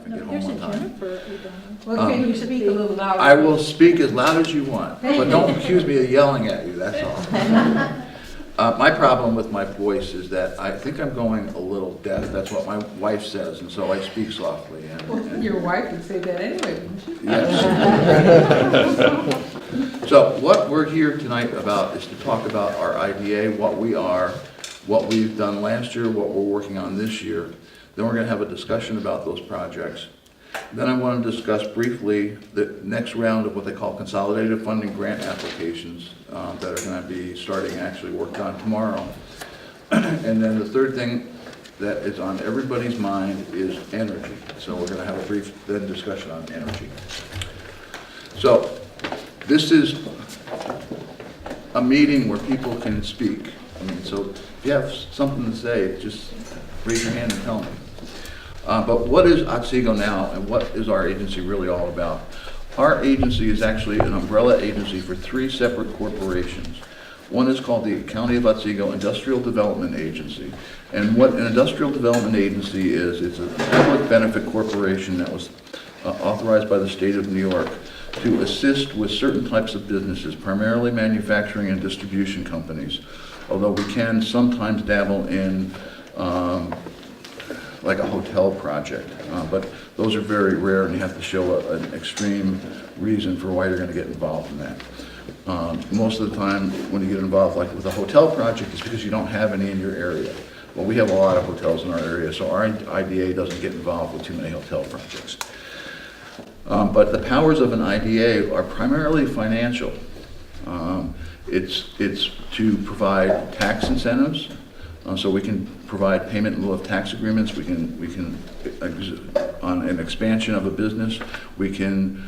I get home There's a on time. Jennifer O'Donnell. Well, can you speak a little louder? I will speak as loud as you want, but don't accuse me of yelling at you, that's all. My problem with my voice is that I think I'm going a little deaf. That's what my wife says, and so I speak softly. And Your wife would say that anyway, wouldn't she? yes. So what we're here tonight about is to talk about our IDA, what we are, what we've done last year, what we're working on this year. Then we're going to have a discussion about those projects. Then I want to discuss briefly the next round of what they call consolidated funding grant applications that are going to be starting actually worked on tomorrow. And then the third thing that is on everybody's mind is energy. So we're going to have a brief then discussion on energy. So this is a meeting where people can speak. I mean, so if you have something to say, just raise your hand and tell me. But what is Otsego now, and what is our agency really all about? Our agency is actually an umbrella agency for three separate corporations. One is called the County of Otsego Industrial Development Agency. And what an industrial development agency is, it's a public benefit corporation that was authorized by the state of New York to assist with certain types of businesses, primarily manufacturing and distribution companies. Although we can sometimes dabble in like a hotel project, but those are very rare, and you have to show an extreme reason for why you're going to get involved in that. Most of the time, when you get involved like with a hotel project, it's because you don't have any in your area. Well, we have a lot of hotels in our area, so our IDA doesn't get involved with too many hotel projects. But the powers of an IDA are primarily financial. It's to provide tax incentives, so we can provide payment in lieu of tax agreements. We can on an expansion of a business, we can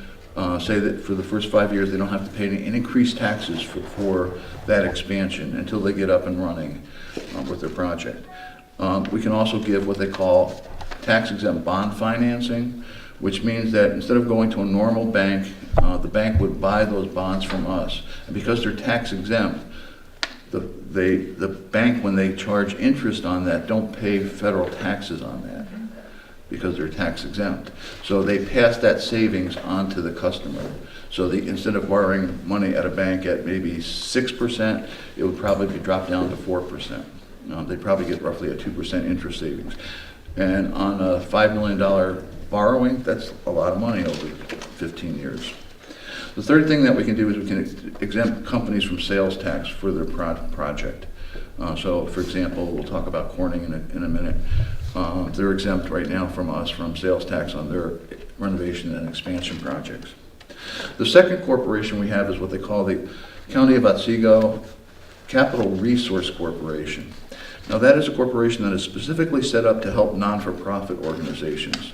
say that for the first 5 years they don't have to pay any increased taxes for that expansion until they get up and running with their project. We can also give what they call tax-exempt bond financing, which means that instead of going to a normal bank, the bank would buy those bonds from us. And because they're tax-exempt, the bank, when they charge interest on that, don't pay federal taxes on that because they're tax exempt. So they pass that savings on to the customer. So instead of borrowing money at a bank at maybe 6%, it would probably be dropped down to 4%. They'd probably get roughly a 2% interest savings. And on a $5 million borrowing, that's a lot of money over 15 years. The third thing that we can do is we can exempt companies from sales tax for their project. So, for example, we'll talk about Corning in a minute. They're exempt right now from us from sales tax on their renovation and expansion projects. The second corporation we have is what they call the County of Otsego Capital Resource Corporation. Now, that is a corporation that is specifically set up to help non-for-profit organizations.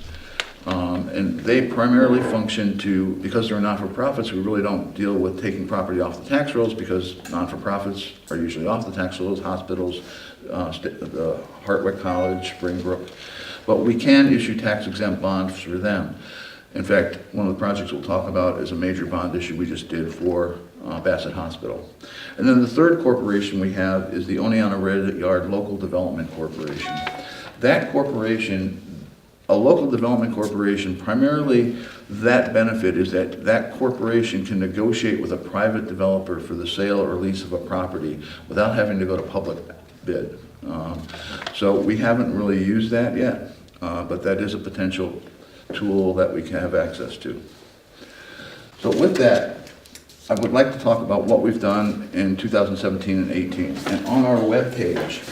And they primarily function because they're not-for-profits, we really don't deal with taking property off the tax rolls because non-for-profits are usually off the tax rolls, hospitals, the Hartwick College, Springbrook. But we can issue tax-exempt bonds for them. In fact, one of the projects we'll talk about is a major bond issue we just did for Bassett Hospital. And then the third corporation we have is the Oneonta Red Yard Local Development Corporation. That corporation, a local development corporation, primarily that benefit is that that corporation can negotiate with a private developer for the sale or lease of a property without having to go to public bid. So we haven't really used that yet, but that is a potential tool that we can have access to. So with that, I would like to talk about what we've done in 2017 and 18. And on our webpage,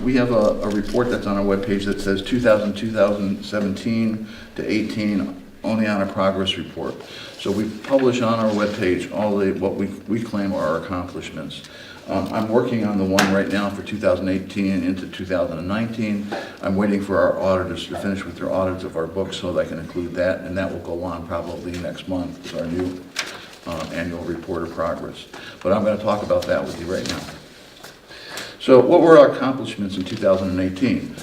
we have a report that's on our webpage that says 2017 to 18 Oneonta Progress Report. So we publish on our webpage all what we claim are our accomplishments. I'm working on the one right now for 2018 into 2019. I'm waiting for our auditors to finish with their audits of our books so that I can include that, and that will go on probably next month. It's our new annual report of progress. But I'm going to talk about that with you right now. So what were our accomplishments in 2018?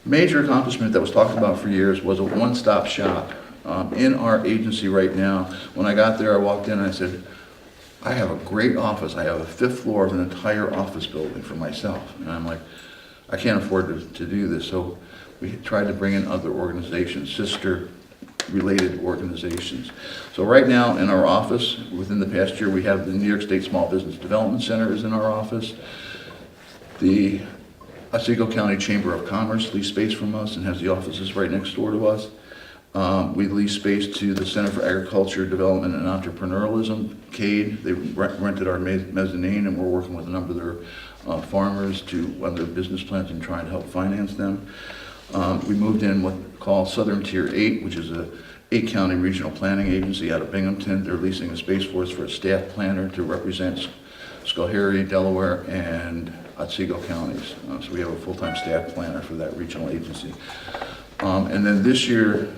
Major accomplishment that was talked about for years was a one-stop shop in our agency right now. When I got there, I walked in and I said, I have a great office. I have a 5th floor of an entire office building for myself. And I'm like, I can't afford to do this. So we tried to bring in other organizations, sister-related organizations. So right now in our office, within the past year, we have the New York State Small Business Development Center is in our office. The Otsego County Chamber of Commerce leased space from us and has the offices right next door to us. We leased space to the Center for Agriculture, Development, and Entrepreneurialism, CADE. They rented our mezzanine, and we're working with a number of their farmers to run their business plans and trying to help finance them. We moved in what we call Southern Tier 8, which is a 8-county regional planning agency out of Binghamton. They're leasing a space for us for a staff planner to represent Schoharie, Delaware, and Otsego counties. So we have a full-time staff planner for that regional agency. And then this year,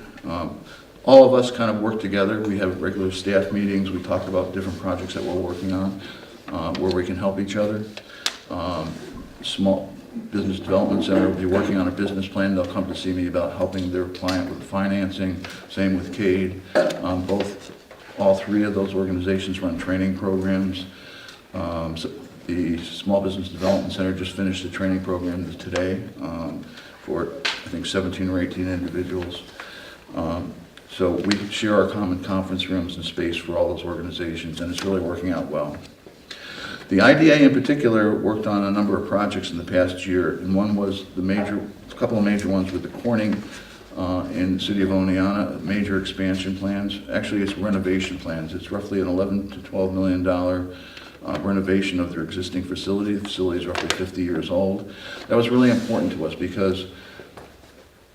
all of us kind of work together. We have regular staff meetings. We talk about different projects that we're working on where we can help each other. Small Business Development Center will be working on a business plan. They'll come to see me about helping their client with financing. Same with CADE. All 3 of those organizations run training programs. So the Small Business Development Center just finished the training program today for, I think, 17 or 18 individuals. So we share our common conference rooms and space for all those organizations, and it's really working out well. The IDA in particular worked on a number of projects in the past year, and one was a couple of major ones with the Corning in the city of Oneonta, major expansion plans. Actually, it's renovation plans. It's roughly an $11 to $12 million renovation of their existing facility. The facility is roughly 50 years old. That was really important to us because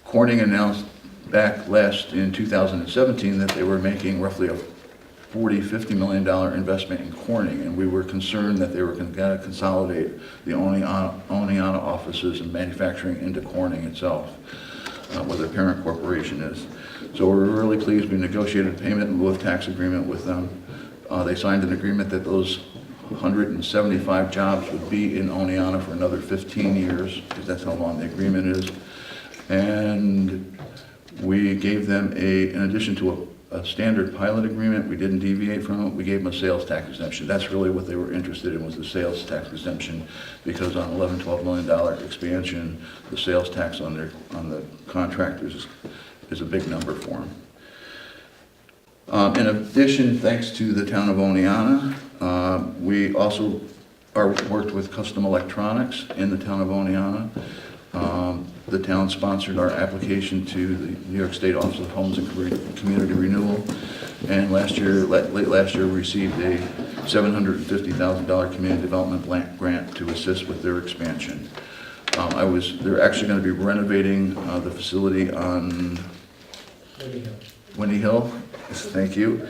Corning announced back in 2017 that they were making roughly a $40–50 million investment in Corning, and we were concerned that they were going to consolidate the Oneonta offices and manufacturing into Corning itself, where their parent corporation is. So we're really pleased. We negotiated a payment in lieu of tax agreement with them. They signed an agreement that those 175 jobs would be in Oneonta for another 15 years, because that's how long the agreement is. And we gave them in addition to a standard pilot agreement, we didn't deviate from it, we gave them a sales tax exemption. That's really what they were interested in, was the sales tax exemption, because on $11–12 million expansion, the sales tax on the contractors is a big number for them. In addition, thanks to the town of Oneonta, we also worked with Custom Electronics in the town of Oneonta. The town sponsored our application to the New York State Office of Homes and Community Renewal, and late last year, we received a $750,000 community development grant to assist with their expansion. They're actually going to be renovating the facility on Windy Hill. Thank you.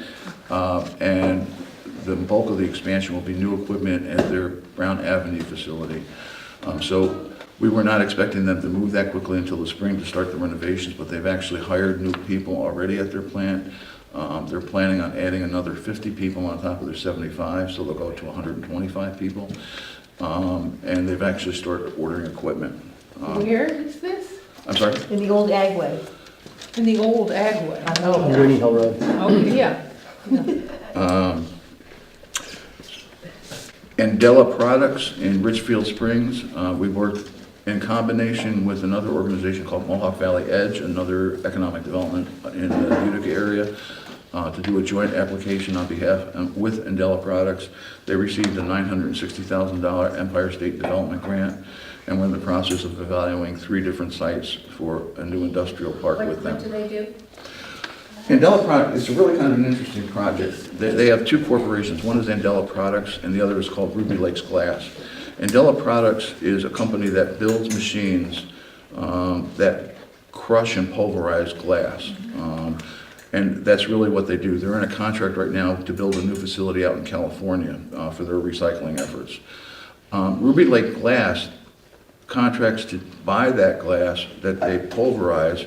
And the bulk of the expansion will be new equipment at their Brown Avenue facility. So we were not expecting them to move that quickly until the spring to start the renovations, but they've actually hired new people already at their plant. They're planning on adding another 50 people on top of their 75, so they'll go to 125 people. And they've actually started ordering equipment. Where is this? I'm sorry? In the old Agway. In the old Agway. Oh, Windy Hill Road. Oh, yeah. Andela Products in Richfield Springs. We worked in combination with another organization called Mohawk Valley Edge, another economic development in the Utica area, to do a joint application on behalf with Andela Products. They received a $960,000 Empire State Development Grant, and we're in the process of evaluating 3 different sites for a new industrial park with them. What do they do? Andela Products, it's really kind of an interesting project. They have 2 corporations. One is Andela Products, and the other is called Ruby Lakes Glass. Andela Products is a company that builds machines that crush and pulverize glass. And that's really what they do. They're in a contract right now to build a new facility out in California for their recycling efforts. Ruby Lake Glass contracts to buy that glass that they pulverize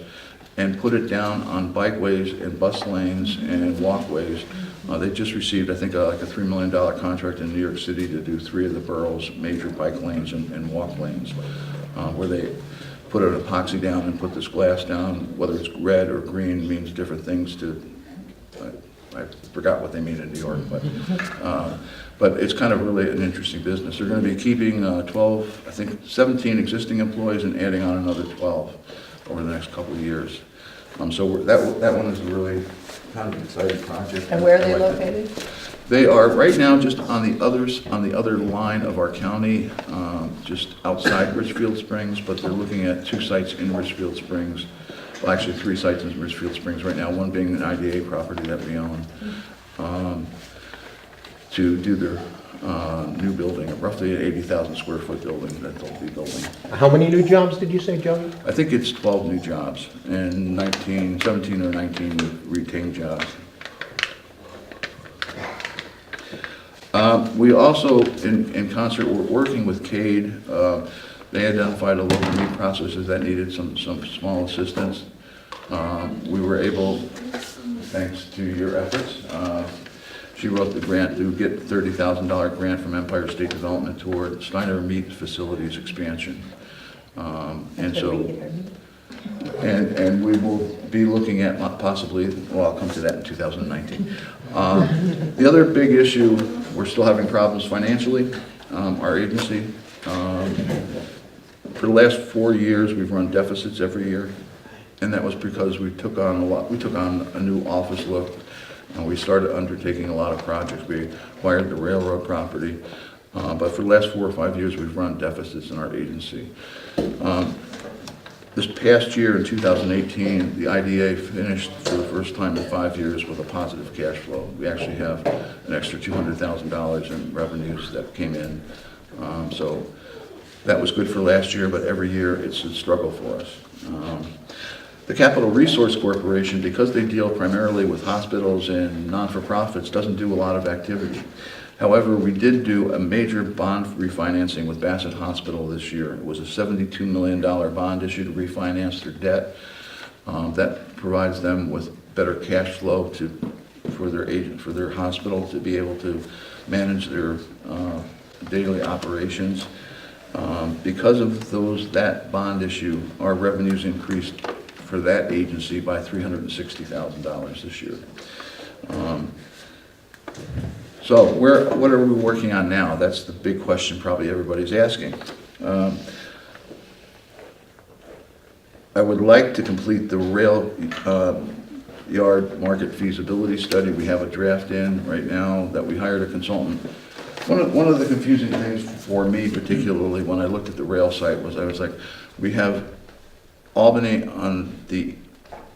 and put it down on bikeways and bus lanes and walkways. They just received, I think, like a $3 million contract in New York City to do 3 of the borough's major bike lanes and walk lanes, where they put an epoxy down and put this glass down. Whether it's red or green means different things to I forgot what they mean in New York, but it's kind of really an interesting business. They're going to be keeping 12, I think 17 existing employees and adding on another 12 over the next couple of years. That one is a really kind of exciting project. And where are they I like it. located? They are right now just on the other line of our county, just outside Richfield Springs, but they're looking at 2 sites in Richfield Springs. Well, actually 3 sites in Richfield Springs right now, one being an IDA property that we own, to do their new building, roughly an 80,000 square foot building that they'll be building. How many new jobs did you say, Joey? I think it's 12 new jobs and 17 or 19 retained jobs. We also, in concert, we're working with CADE. They identified a local meat processors that needed some small assistance. We were able, thanks to your efforts, she wrote the grant to get a $30,000 grant from Empire State Development toward Steiner Meat Facilities expansion. And we will be looking at possibly, well, I'll come to that in 2019. The other big issue, we're still having problems financially, our agency. For the last 4 years, we've run deficits every year, and that was because we took on a new office look, and we started undertaking a lot of projects. We acquired the railroad property, but for the last 4 or 5 years, we've run deficits in our agency. This past year, in 2018, the IDA finished for the first time in 5 years with a positive cash flow. We actually have an extra $200,000 in revenues that came in. So that was good for last year, but every year it's a struggle for us. The Capital Resource Corporation, because they deal primarily with hospitals and non-for-profits, doesn't do a lot of activity. However, we did do a major bond refinancing with Bassett Hospital this year. It was a $72 million bond issue to refinance their debt. That provides them with better cash flow for their hospital to be able to manage their daily operations. Because of that bond issue, our revenues increased for that agency by $360,000 this year. So what are we working on now? That's the big question probably everybody's asking. I would like to complete the rail yard market feasibility study. We have a draft in right now that we hired a consultant. One of the confusing things for me, particularly when I looked at the rail site, was I was like, we have Albany on the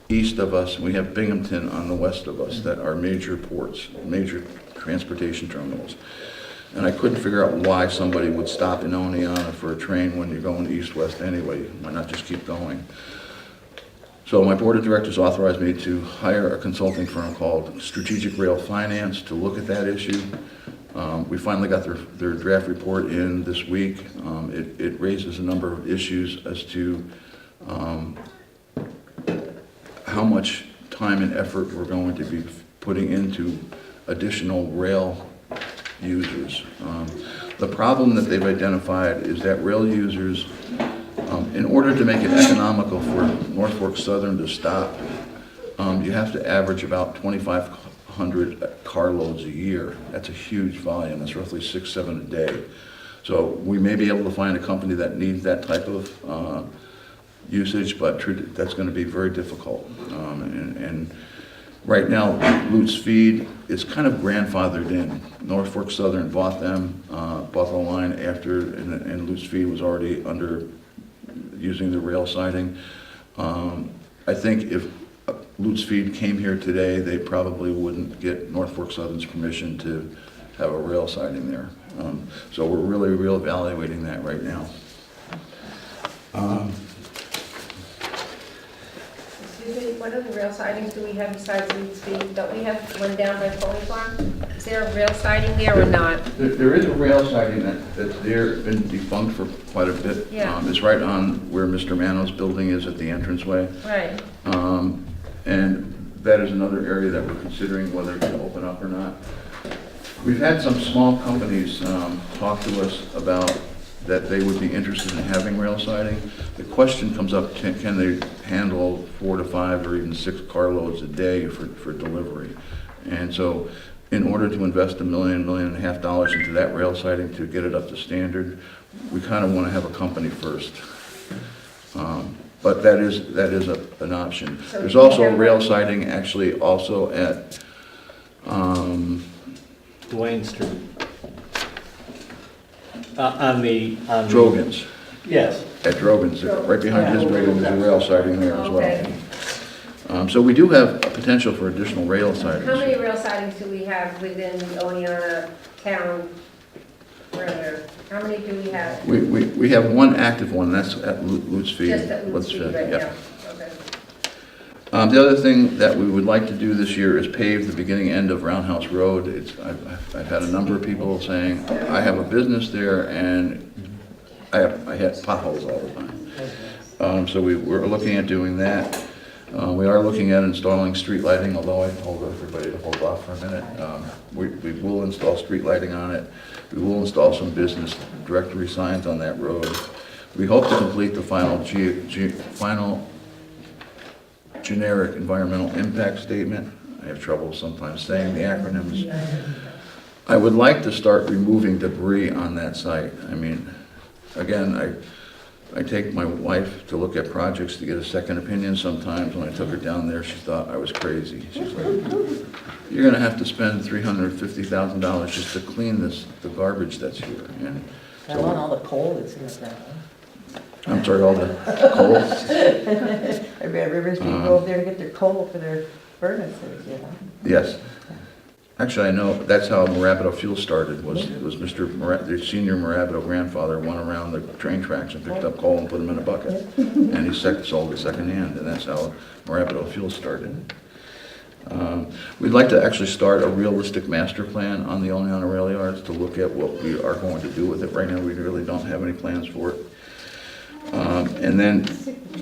east of us, and we have Binghamton on the west of us that are major ports, major transportation terminals. And I couldn't figure out why somebody would stop in Oneonta for a train when you're going east-west anyway. Why not just keep going? So my board of directors authorized me to hire a consulting firm called Strategic Rail Finance to look at that issue. We finally got their draft report in this week. It raises a number of issues as to how much time and effort we're going to be putting into additional rail users. The problem that they've identified is that rail users, in order to make it economical for Norfolk Southern to stop, you have to average about 2,500 carloads a year. That's a huge volume. That's roughly 6-7 a day. So we may be able to find a company that needs that type of usage, but that's going to be very difficult. And right now, Lutz Feed is kind of grandfathered in. Norfolk Southern bought them, bought the line after, and Lutz Feed was already using the rail siding. I think if Lutz Feed came here today, they probably wouldn't get Norfolk Southern's permission to have a rail siding there. So we're really reevaluating that right now. Excuse me, what other rail sidings do we have besides Lutz Feed? Don't we have one down by Foley Farm? Is there a rail siding there or not? There is a rail siding that's there, been defunct for quite a bit. Yeah. It's right on where Mr. Mano's building is at the entranceway. Right. And that is another area that we're considering whether to open up or not. We've had some small companies talk to us about that they would be interested in having rail siding. The question comes up, can they handle 4 to 5 or even 6 carloads a day for delivery? And so in order to invest $1.5 million into that rail siding to get it up to standard, we kind of want to have a company first. But that is an option. So There's do you also have rail one? siding actually also at, Wayne Street. On the. Drogan's. Yes. At Drogan's, right behind his building, there's a rail siding there as Okay. well. So we do have a potential for additional rail sidings. How many rail sidings do we have within the Oneonta town perimeter? How many do we have? We have one active one, that's at Lutz Field. Just at Lutz Field right yeah. now? Okay. The other thing that we would like to do this year is pave the beginning end of Roundhouse Road. I've had a number of people saying, I have a business there and I hit potholes all the time. So we're looking at doing that. We are looking at installing street lighting, although I told everybody to hold off for a minute. We will install street lighting on it. We will install some business directory signs on that road. We hope to complete the final final generic environmental impact statement. I have trouble sometimes saying the acronyms. I would like to start removing debris on that site. I mean, again, I take my wife to look at projects to get a second opinion sometimes. When I took her down there, she thought I was crazy. She's like, you're gonna have to spend $350,000 just to clean the garbage that's here. And I want so, all the coal that's in the ground. I'm sorry, all the coal. Everybody's gonna go over there to get their coal for their furnaces, you know? Yes. Actually, I know that's how Morabido Fuel started, was the senior Morabido grandfather went around the train tracks and picked up coal and put them in a bucket. And he sold it secondhand, and that's how Morabido Fuel started. We'd like to actually start a realistic master plan on the Oneonta Rail Yards to look at what we are going to do with it. Right now, we really don't have any plans for it. And then,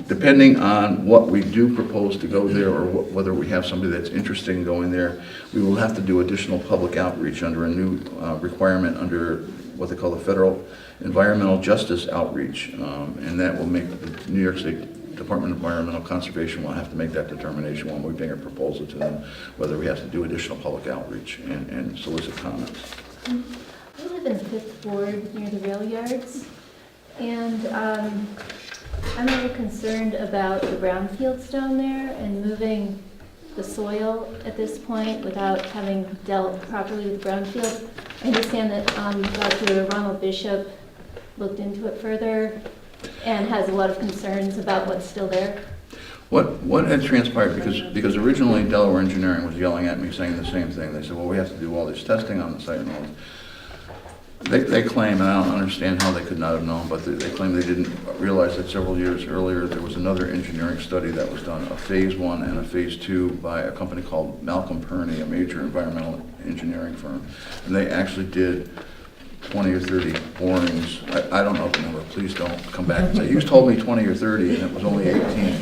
depending on what we do propose to go there, or whether we have somebody that's interested in going there, we will have to do additional public outreach under a new requirement under what they call the Federal Environmental Justice Outreach. And that will make the New York State Department of Environmental Conservation will have to make that determination when we bring a proposal to them, whether we have to do additional public outreach and solicit comments. I live in Fifth Ward near the rail yards, and I'm very concerned about the brownfields down there and moving the soil at this point without having dealt properly with brownfields. I understand that Dr. Ronald Bishop looked into it further and has a lot of concerns about what's still there. What had transpired, because originally Delaware Engineering was yelling at me saying the same thing. They said, well, we have to do all this testing on the site and all this. They claim, and I don't understand how they could not have known, but they claim they didn't realize that several years earlier there was another engineering study that was done, a phase 1 and a phase 2 by a company called Malcolm Perney, a major environmental engineering firm. And they actually did 20 or 30 borings. I don't know the number, please don't come back and say, you told me 20 or 30 and it was only 18.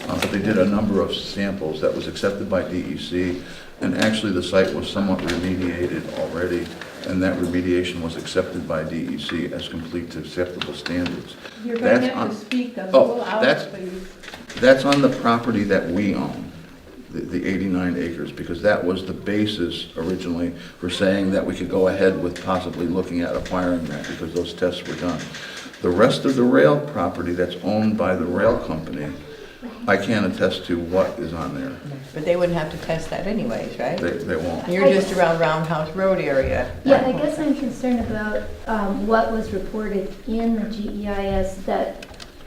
But they did a number of samples that was accepted by DEC, and actually the site was somewhat remediated already, and that remediation was accepted by DEC as complete to acceptable standards. You're going to That's have on- to speak a Oh, little out, that's- please. That's on the property that we own, the 89 acres, because that was the basis originally for saying that we could go ahead with possibly looking at acquiring that, because those tests were done. The rest of the rail property that's owned by the rail company, I can't attest to what is on there. But they wouldn't have to test that anyways, right? They won't. You're just around Roundhouse Road area. Yeah, I guess I'm concerned about what was reported in the GEIS that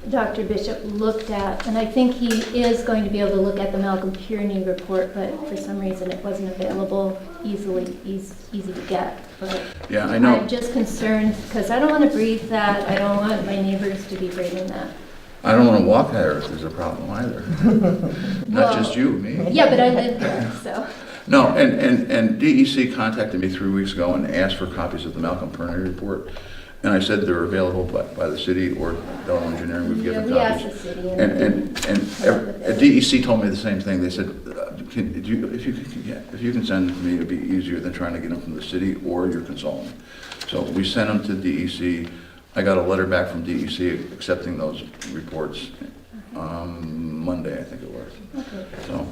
Dr. Bishop looked at, and I think he is going to be able to look at the Malcolm Kearney report, but for some reason it wasn't available easy to get. But Yeah, I know. I'm just concerned, because I don't want to breathe that, I don't want my neighbors to be breathing that. I don't want to walk there if there's a problem either. Not just you, me. Yeah, but I live there, so. No, and DEC contacted me 3 weeks ago and asked for copies of the Malcolm Perney report. And I said they're available by the city or Delaware Engineering, we've Yeah, given we asked copies. the city. And DEC told me the same thing. They said, if you can send them to me, it'd be easier than trying to get them from the city or your consultant. So we sent them to DEC. I got a letter back from DEC accepting those reports Monday, I think it was. Okay. So,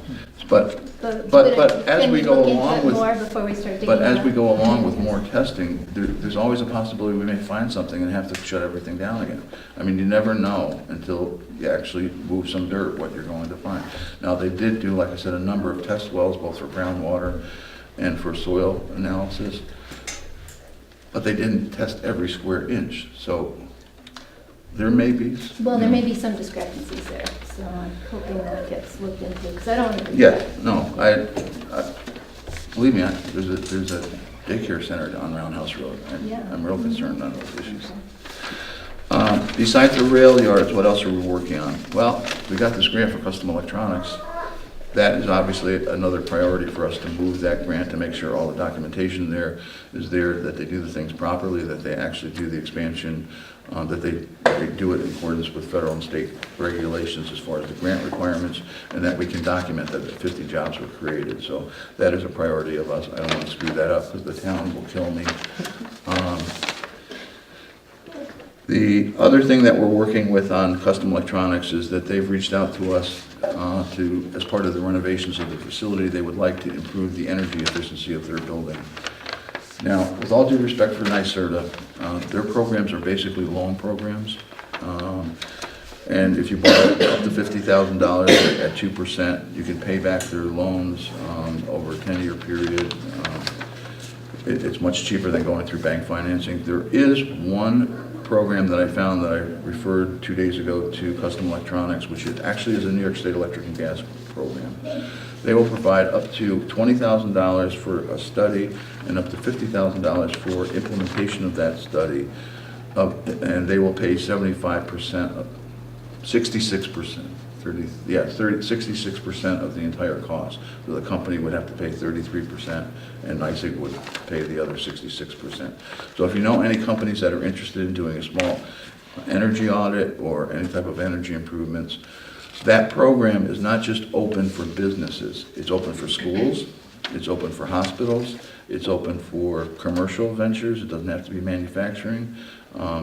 but But as can we go look into along it with, more before we start digging but as we up? go along with more testing, there's always a possibility we may find something and have to shut everything down again. I mean, you never know until you actually move some dirt what you're going to find. Now, they did do, like I said, a number of test wells, both for groundwater and for soil analysis, but they didn't test every square inch. So there may be. Well, there may be some discrepancies there, so I'm hoping that gets looked into, because I don't want to. Yeah, no, I believe me, there's a daycare center on Roundhouse Road. Yeah. I'm real concerned on those issues. Besides the rail yards, what else are we working on? Well, we got this grant for custom electronics. That is obviously another priority for us to move that grant to make sure all the documentation there is there, that they do the things properly, that they actually do the expansion, that they do it in accordance with federal and state regulations as far as the grant requirements, and that we can document that 50 jobs were created. So that is a priority of us. I don't want to screw that up because the town will kill me. The other thing that we're working with on custom electronics is that they've reached out to us as part of the renovations of the facility, they would like to improve the energy efficiency of their building. Now, with all due respect for NYSERDA, their programs are basically loan programs. And if you borrow up to $50,000 at 2%, you can pay back their loans over a 10-year period. It's much cheaper than going through bank financing. There is one program that I found that I referred 2 days ago to Custom Electronics, which actually is a New York State Electric and Gas program. They will provide up to $20,000 for a study and up to $50,000 for implementation of that study, and they will pay 75%, 66%. 66% of the entire cost. So the company would have to pay 33%, and NYSEG would pay the other 66%. So if you know any companies that are interested in doing a small energy audit or any type of energy improvements, that program is not just open for businesses. It's open for schools, it's open for hospitals, it's open for commercial ventures. It doesn't have to be manufacturing.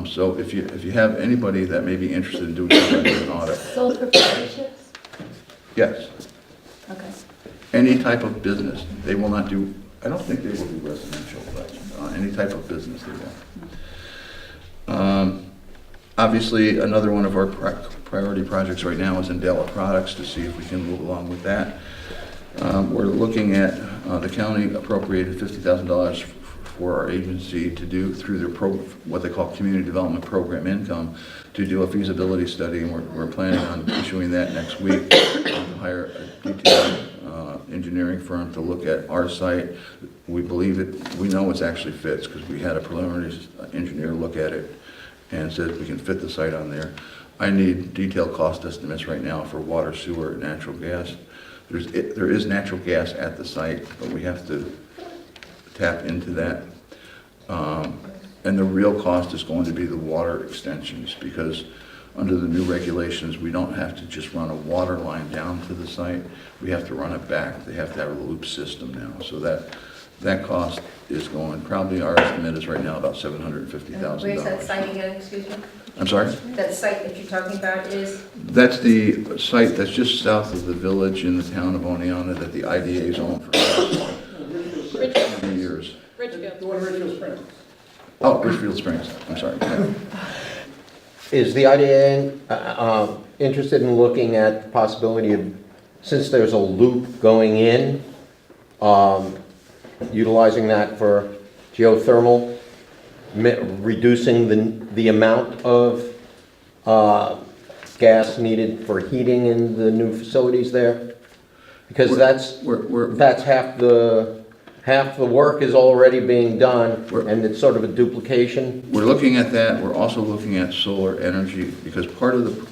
So if you have anybody that may be interested in doing an audit, Sole proprietorships? yes, Okay. any type of business. They will not do, I don't think they will do residential, but any type of business they will. Obviously, another one of our priority projects right now is Indela Products, to see if we can move along with that. We're looking at, the county appropriated $50,000 for our agency to do through their what they call Community Development Program income, to do a feasibility study, and we're planning on issuing that next week, to hire a detailed engineering firm to look at our site. We believe it, we know it's actually fits, because we had a preliminary engineer look at it and said we can fit the site on there. I need detailed cost estimates right now for water, sewer, and natural gas. There is natural gas at the site, but we have to tap into that. And the real cost is going to be the water extensions, because under the new regulations, we don't have to just run a water line down to the site. We have to run it back. They have to have a loop system now. So that cost is going, probably our estimate is right now about $750,000. Where's that site again, excuse me? I'm sorry? That site that you're talking about is? That's the site that's just south of the village in the town of Oneonta that the IDA's owned for 20 years. Richfield. The one in Richfield Springs. Oh, Richfield Springs, I'm sorry. Is the IDA interested in looking at the possibility of, since there's a loop going in, utilizing that for geothermal, reducing the amount of gas needed for heating in the new facilities there? Because that's half the work is already being done, and it's sort of a duplication. We're looking at that. We're also looking at solar energy, because part of the,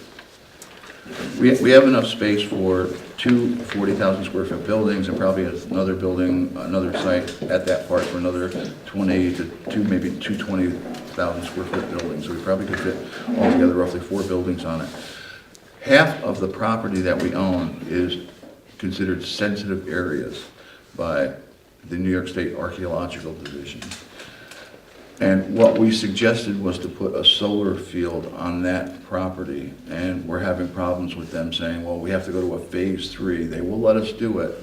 we have enough space for 2 40,000 square foot buildings, and probably another building, another site at that part for another 20 to maybe 220,000 square foot buildings. So we probably could fit altogether roughly 4 buildings on it. Half of the property that we own is considered sensitive areas by the New York State Archaeological Division. And what we suggested was to put a solar field on that property, and we're having problems with them saying, well, we have to go to a phase 3. They will let us do it.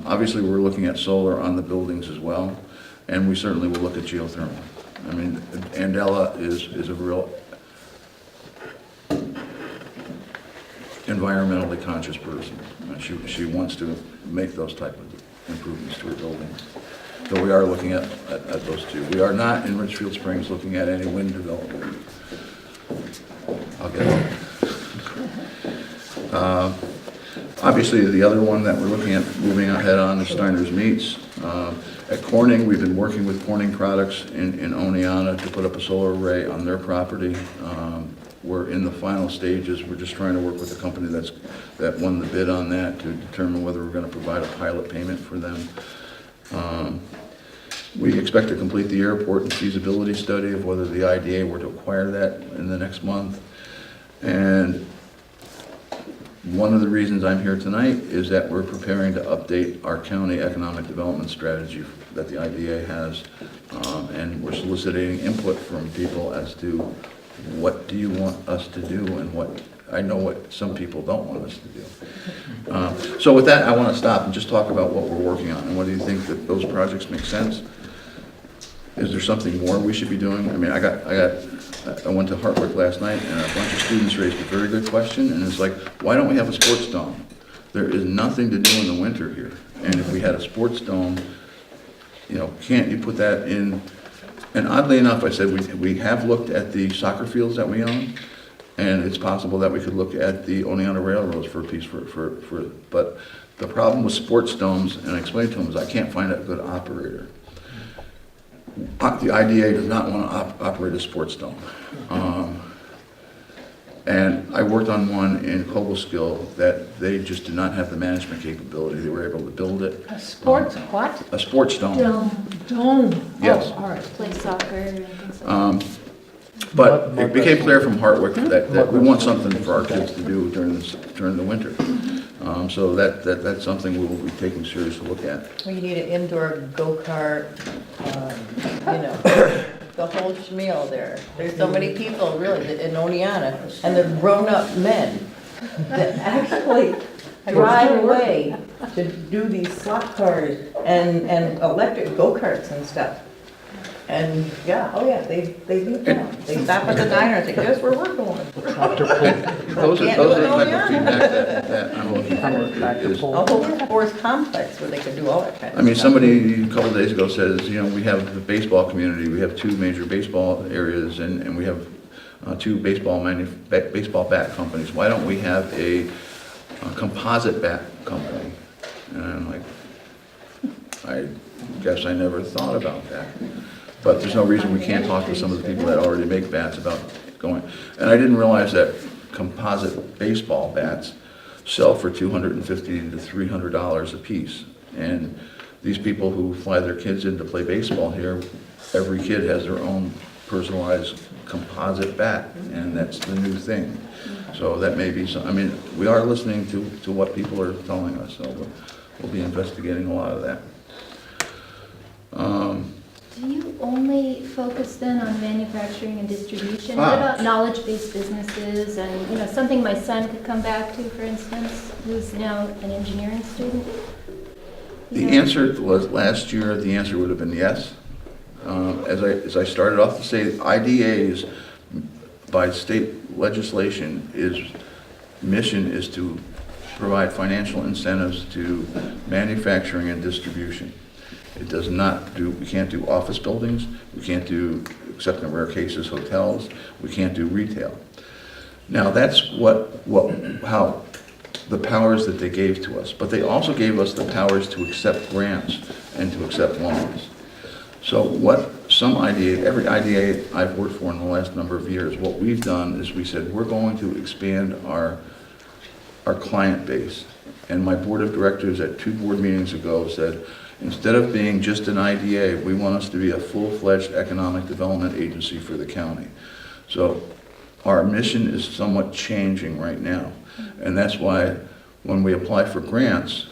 Obviously, we're looking at solar on the buildings as well, and we certainly will look at geothermal. I mean, Andela is a real environmentally conscious person. She wants to make those type of improvements to her building. So we are looking at those two. We are not in Richfield Springs looking at any wind development. I'll get on. Obviously, the other one that we're looking at moving ahead on is Steiner's Meats. At Corning, we've been working with Corning Products in Oneonta to put up a solar array on their property. We're in the final stages. We're just trying to work with the company that won the bid on that to determine whether we're going to provide a pilot payment for them. We expect to complete the airport and feasibility study of whether the IDA were to acquire that in the next month. And one of the reasons I'm here tonight is that we're preparing to update our county economic development strategy that the IDA has. And we're soliciting input from people as to what do you want us to do and what I know what some people don't want us to do. So with that, I want to stop and just talk about what we're working on and whether you think that those projects make sense. Is there something more we should be doing? I mean, I went to Hartwick last night and a bunch of students raised a very good question, and it's like, why don't we have a sports dome? There is nothing to do in the winter here. And if we had a sports dome, you know, can't you put that in? And oddly enough, I said we have looked at the soccer fields that we own, and it's possible that we could look at the Oneonta Railroads for a piece but the problem with sports domes, and I explained to them, is I can't find a good operator. The IDA does not want to operate a sports dome. And I worked on one in Cobleskill that they just did not have the management capability. They were able to build it. A sports what? A sports dome. Dome. Yes. Oh, all right. Play soccer and things like that. But it became clear from Hartwick that we want something for our kids to do during the winter. So that's something we will be taking serious to look at. Well, you need an indoor go-kart, the whole schmeal there. There's so many people really in Oneonta, and they're grown-up men that actually drive away to do these slot cars and electric go-karts and stuff. And, yeah, they do that. They stop at the diner and say, guess where we're going? Those are Can't the do it type all of feedback that I'm looking for. A whole sports complex where they could do all that kind of stuff. I mean, somebody a couple days ago says, we have the baseball community, we have 2 major baseball areas, and we have 2 baseball bat companies. Why don't we have a composite bat company? And I'm like, I guess I never thought about that. But there's no reason we can't talk to some of the people that already make bats about going. And I didn't realize that composite baseball bats sell for $250 to $300 a piece. And these people who fly their kids in to play baseball here, every kid has their own personalized composite bat, and that's the new thing. So that may be some, I mean, we are listening to what people are telling us, so we'll be investigating a lot of that. Do you only focus then on manufacturing and distribution? What about knowledge-based businesses and, something my son could come back to, for instance, who's now an engineering student? The answer was, last year, the answer would have been yes. As I started off to say, IDA's, by state legislation, mission is to provide financial incentives to manufacturing and distribution. It does not do, we can't do office buildings, we can't do, except in rare cases, hotels, we can't do retail. Now that's how the powers that they gave to us, but they also gave us the powers to accept grants and to accept loans. So every IDA I've worked for in the last number of years, what we've done is we said, we're going to expand our client base. And my board of directors at 2 board meetings ago said, instead of being just an IDA, we want us to be a full-fledged economic development agency for the county. So our mission is somewhat changing right now. And that's why when we apply for grants,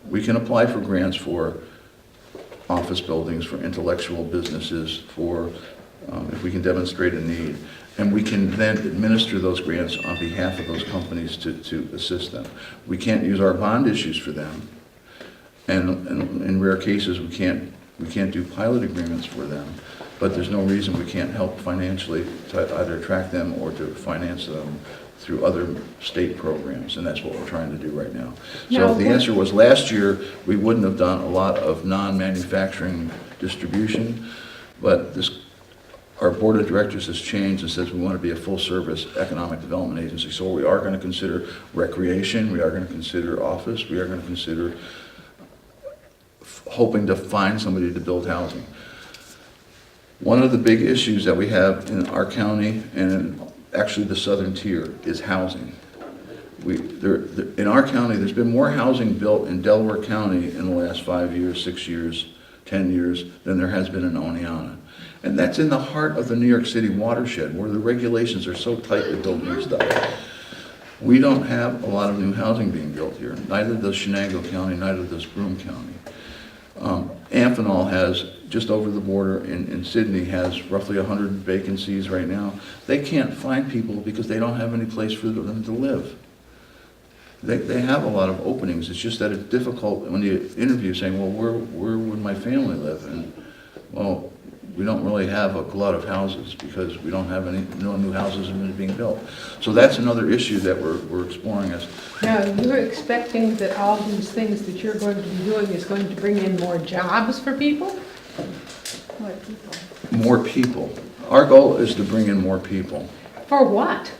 we can apply for grants for office buildings for intellectual businesses, for, if we can demonstrate a need. And we can then administer those grants on behalf of those companies to assist them. We can't use our bond issues for them. And in rare cases, we can't do pilot agreements for them. But there's no reason we can't help financially to either attract them or to finance them through other state programs, and that's what we're trying to do right now. So Now, if the answer was last year, we wouldn't have done a lot of non-manufacturing distribution, but our board of directors has changed and says we want to be a full-service economic development agency. So we are going to consider recreation, we are going to consider office, we are going to consider hoping to find somebody to build housing. One of the big issues that we have in our county and in actually the southern tier is housing. In our county, there's been more housing built in Delaware County in the last 5 years, 6 years, 10 years than there has been in Oneonta. And that's in the heart of the New York City watershed where the regulations are so tight to build new stuff. We don't have a lot of new housing being built here. Neither does Shenango County, neither does Broome County. Amphenol has, just over the border in Sydney, has roughly 100 vacancies right now. They can't find people because they don't have any place for them to live. They have a lot of openings. It's just that it's difficult when you interview saying, well, where would my family live? And, well, we don't really have a glut of houses because we don't have no new houses being built. So that's another issue that we're exploring. Now, you're expecting that all these things that you're going to be doing is going to bring in more jobs for people? More people. More people. Our goal is to bring in more people. For what?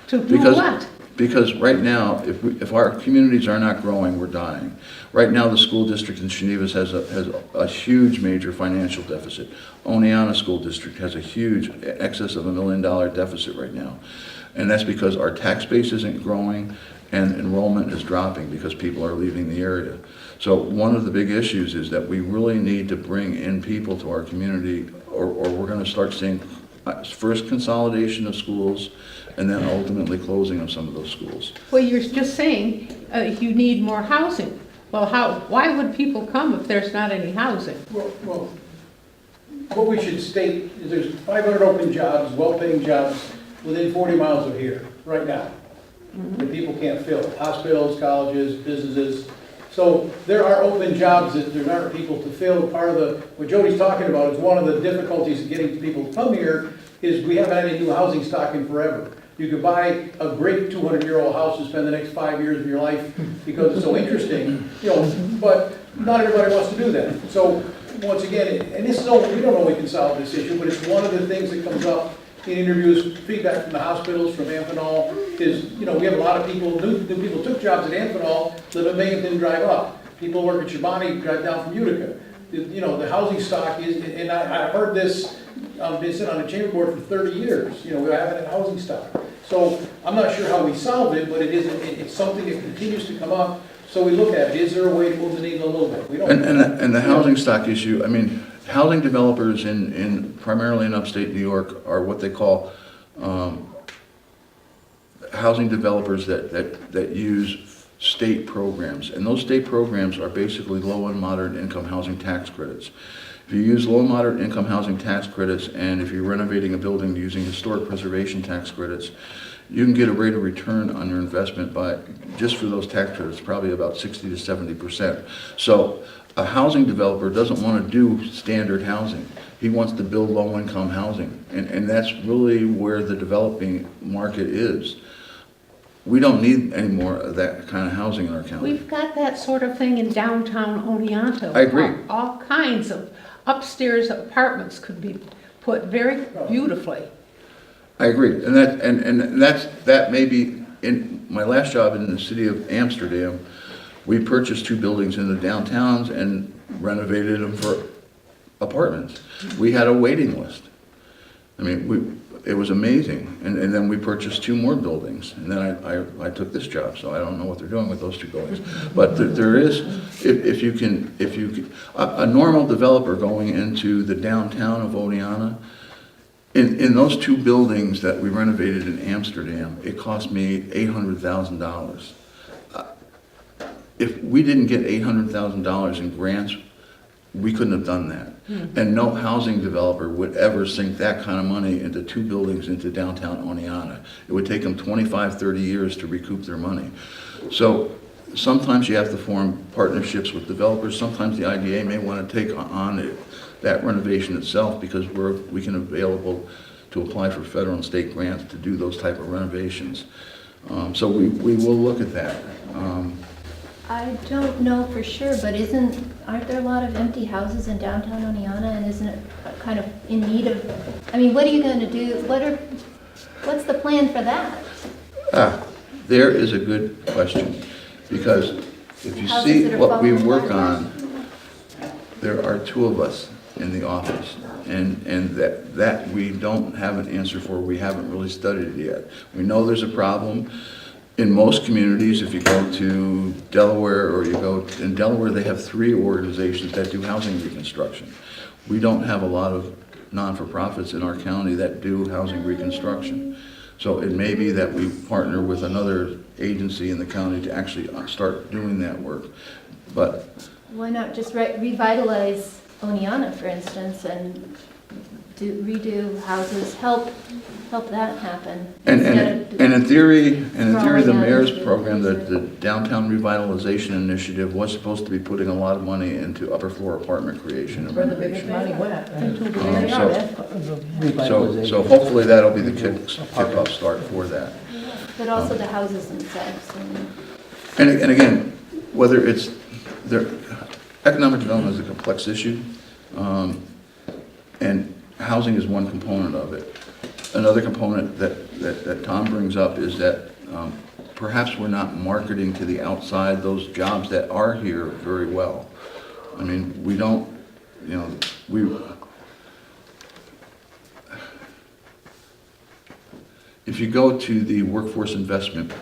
To do Because- what? Because right now, if our communities are not growing, we're dying. Right now, the school district in Chenevas has a huge major financial deficit. Oneonta School District has a huge, excess of $1 million deficit right now. And that's because our tax base isn't growing and enrollment is dropping because people are leaving the area. So one of the big issues is that we really need to bring in people to our community or we're going to start seeing first consolidation of schools and then ultimately closing of some of those schools. Well, you're just saying you need more housing. Well, why would people come if there's not any housing? Well, what we should state is there's 500 open jobs, well-paying jobs within 40 miles of here, right now, that people can't fill. Hospitals, colleges, businesses. So there are open jobs that there aren't people to fill. Part of what Jody's talking about is one of the difficulties of getting people to come here is we haven't had any new housing stock in forever. You could buy a great 200-year-old house and spend the next 5 years of your life because it's so interesting, but not everybody wants to do that. So once again, and this is we don't know we can solve this issue, but it's one of the things that comes up in interviews, feedback from the hospitals, from Amphenol, is, we have a lot of people, new people took jobs at Amphenol, live in Binghamton, drive up. People work at Chobani, drive down from Utica. The housing stock is, and I've heard this, I've been sitting on the chamber board for 30 years, we haven't had housing stock. So I'm not sure how we solve it, but it's something that continues to come up. So we look at it, is there a way to move the needle a little bit? We don't. And the housing stock issue, I mean, housing developers primarily in upstate New York are what they call housing developers that use state programs. And those state programs are basically low and moderate income housing tax credits. If you use low and moderate income housing tax credits, and if you're renovating a building using historic preservation tax credits, you can get a rate of return on your investment by, just for those tax credits, probably about 60 to 70%. So a housing developer doesn't want to do standard housing. He wants to build low-income housing, and that's really where the developing market is. We don't need any more of that kind of housing in our county. We've got that sort of thing in downtown Oneonta. I agree. All kinds of upstairs apartments could be put very beautifully. I agree, and that may be, in my last job in the city of Amsterdam, we purchased 2 buildings in the downtowns and renovated them for apartments. We had a waiting list. I mean, it was amazing, and then we purchased 2 more buildings, and then I took this job, so I don't know what they're doing with those 2 buildings. But there is, if you can, a normal developer going into the downtown of Oneonta, in those 2 buildings that we renovated in Amsterdam, it cost me $800,000. If we didn't get $800,000 in grants, we couldn't have done that. And no housing developer would ever sink that kind of money into 2 buildings into downtown Oneonta. It would take them 25, 30 years to recoup their money. So sometimes you have to form partnerships with developers. Sometimes the IDA may want to take on that renovation itself because we can available to apply for federal and state grants to do those type of renovations. So we will look at that. I don't know for sure, but aren't there a lot of empty houses in downtown Oneonta, and isn't it kind of in need of, I mean, what are you gonna do, what's the plan for that? There is a good question, because if you Houses see that are what we falling work apart. on, there are 2 of us in the office, and that we don't have an answer for. We haven't really studied it yet. We know there's a problem. In most communities, if you go to Delaware, or in Delaware, they have 3 organizations that do housing reconstruction. We don't have a lot of non-for-profits in our county that do housing reconstruction. So it may be that we partner with another agency in the county to actually start doing that work. But Why not just revitalize Oneonta, for instance, and redo houses, help that happen? And in theory, the Throwing out mayor's into program, research. the Downtown Revitalization Initiative, was supposed to be putting a lot of money into upper floor apartment creation and Where the biggest renovation. money went. So hopefully that'll be the kick-off start for that. But also the houses themselves. And again, whether it's, economic development is a complex issue, and housing is one component of it. Another component that Tom brings up is that perhaps we're not marketing to the outside those jobs that are here very well. I mean, we don't, if you go to the Workforce Investment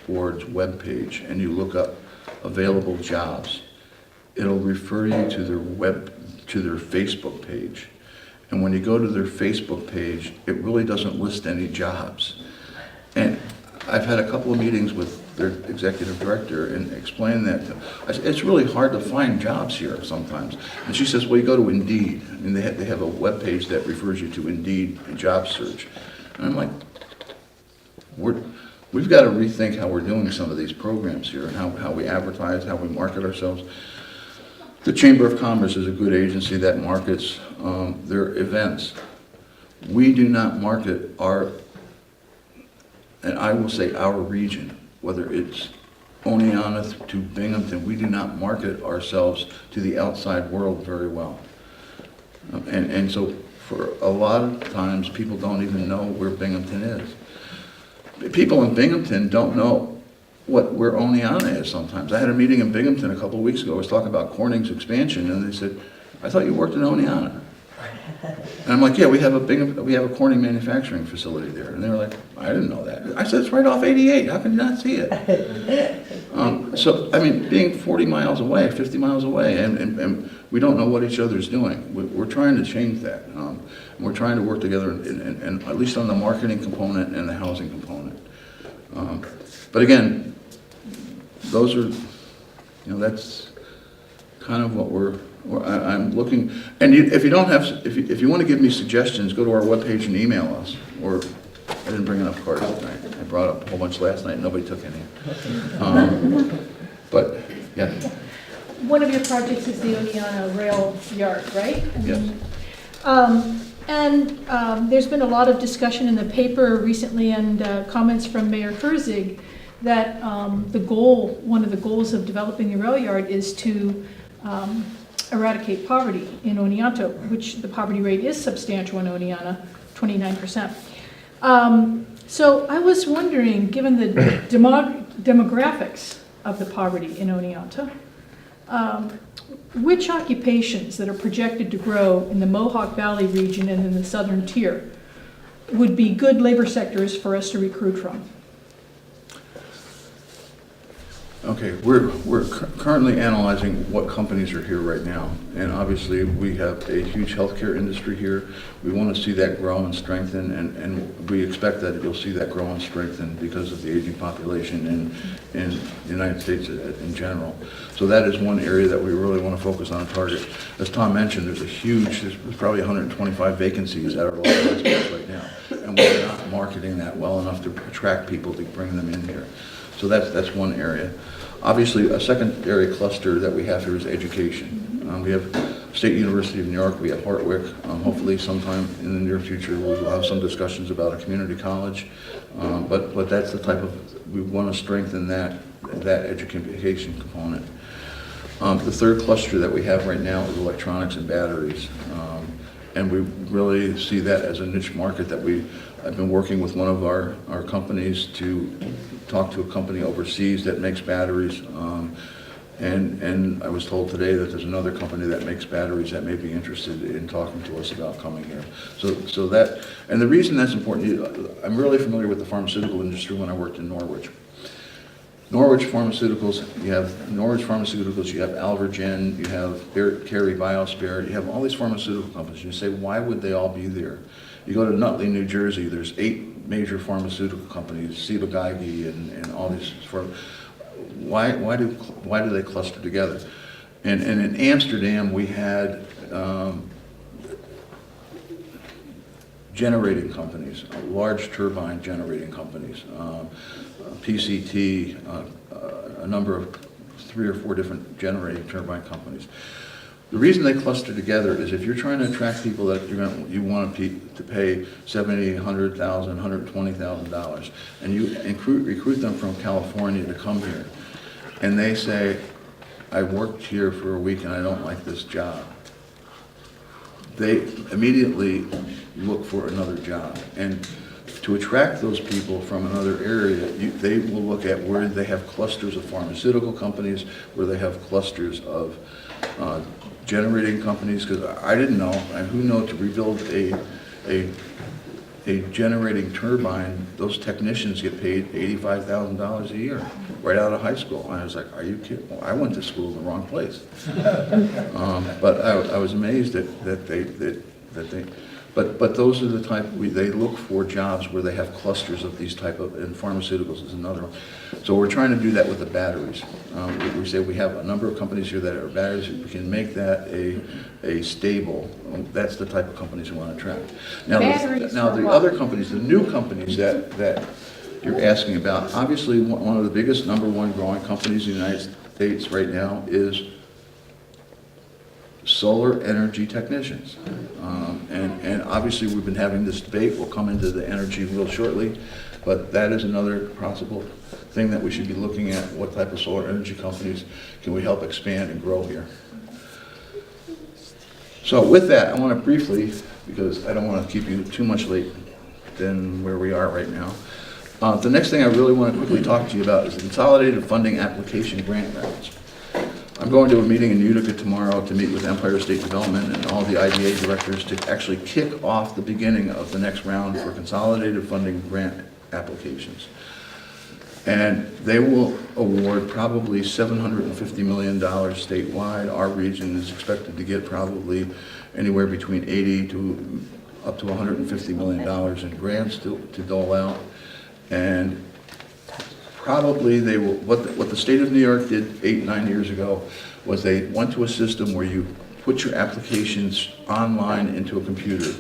Board's webpage and you look up available jobs, it'll refer you to their Facebook page. And when you go to their Facebook page, it really doesn't list any jobs. And I've had a couple of meetings with their executive director and explained that. I said, it's really hard to find jobs here sometimes. And she says, well, you go to Indeed, and they have a web page that refers you to Indeed and job search. And I'm like, we've got to rethink how we're doing some of these programs here and how we advertise, how we market ourselves. The Chamber of Commerce is a good agency that markets their events. We do not market and I will say our region, whether it's Oneonta to Binghamton, we do not market ourselves to the outside world very well. And so for a lot of times, people don't even know where Binghamton is. People in Binghamton don't know where Oneonta is sometimes. I had a meeting in Binghamton a couple of weeks ago. I was talking about Corning's expansion, and they said, I thought you worked in Oneonta. And I'm like, yeah, we have a Corning manufacturing facility there. And they were like, I didn't know that. I said, it's right off 88. How can you not see it? So, I mean, being 40 miles away, 50 miles away, and we don't know what each other's doing. We're trying to change that. And we're trying to work together, and at least on the marketing component and the housing component. But again, those are, that's kind of what I'm looking, and if you don't have, if you want to give me suggestions, go to our webpage and email us. Or I didn't bring enough cards tonight. I brought up a whole bunch last night. Nobody took any. But yeah, One of your projects is the Oneonta Rail Yard, right? yes. There's been a lot of discussion in the paper recently and comments from Mayor Herzig that one of the goals of developing the rail yard is to eradicate poverty in Oneonta, which the poverty rate is substantial in Oneonta, 29%. So I was wondering, given the demographics of the poverty in Oneonta, which occupations that are projected to grow in the Mohawk Valley region and in the southern tier would be good labor sectors for us to recruit from? Okay, we're currently analyzing what companies are here right now. And obviously, we have a huge healthcare industry here. We want to see that grow and strengthen, and we expect that you'll see that grow and strengthen because of the aging population in the United States in general. So that is one area that we really want to focus on and target. As Tom mentioned, there's probably 125 vacancies at our local hospitals right now. And we're not marketing that well enough to attract people to bring them in here. So that's one area. Obviously, a secondary cluster that we have here is education. We have State University of New York, we have Hartwick. Hopefully sometime in the near future, we'll have some discussions about a community college. But that's the type of, we want to strengthen that education component. The third cluster that we have right now is electronics and batteries. And we really see that as a niche market that I've been working with one of our companies to talk to a company overseas that makes batteries. And I was told today that there's another company that makes batteries that may be interested in talking to us about coming here. So that, and the reason that's important, I'm really familiar with the pharmaceutical industry when I worked in Norwich. Norwich Pharmaceuticals, you have Alvergen, you have Carey Biosphere, you have all these pharmaceutical companies. You say, why would they all be there? You go to Nutley, New Jersey, there's 8 major pharmaceutical companies, Ciba-Geigy and all these. Why do they cluster together? And in Amsterdam, we had generating companies, large turbine generating companies, PCT, a number of 3 or 4 different generating turbine companies. The reason they cluster together is if you're trying to attract people that you want to pay $70,000, $100,000, $120,000, and you recruit them from California to come here, and they say, I worked here for a week and I don't like this job, they immediately look for another job. And to attract those people from another area, they will look at where they have clusters of pharmaceutical companies, where they have clusters of generating companies, because I didn't know, and who knows, to rebuild a generating turbine, those technicians get paid $85,000 a year right out of high school. And I was like, are you kidding? Well, I went to school in the wrong place. But I was amazed that they. But those are the type, they look for jobs where they have clusters of these type of, and pharmaceuticals is another one. So we're trying to do that with the batteries. We say we have a number of companies here that are batteries, we can make that a stable, that's the type of companies we want to attract. Now, the other companies, the new companies that you're asking about, obviously one of the biggest #1 growing companies in the United States right now is solar energy technicians. And obviously we've been having this debate, we'll come into the energy real shortly, but that is another possible thing that we should be looking at, what type of solar energy companies can we help expand and grow here. So with that, I want to briefly, because I don't want to keep you too much late than where we are right now, the next thing I really want to quickly talk to you about is the Consolidated Funding Application Grant Rounds. I'm going to a meeting in Utica tomorrow to meet with Empire State Development and all the IDA directors to actually kick off the beginning of the next round for consolidated funding grant applications. And they will award probably $750 million statewide. Our region is expected to get probably anywhere between 80 to up to $150 million in grants to dole out. And probably they will, what the state of New York did 8-9 years ago was they went to a system where you put your applications online into a computer,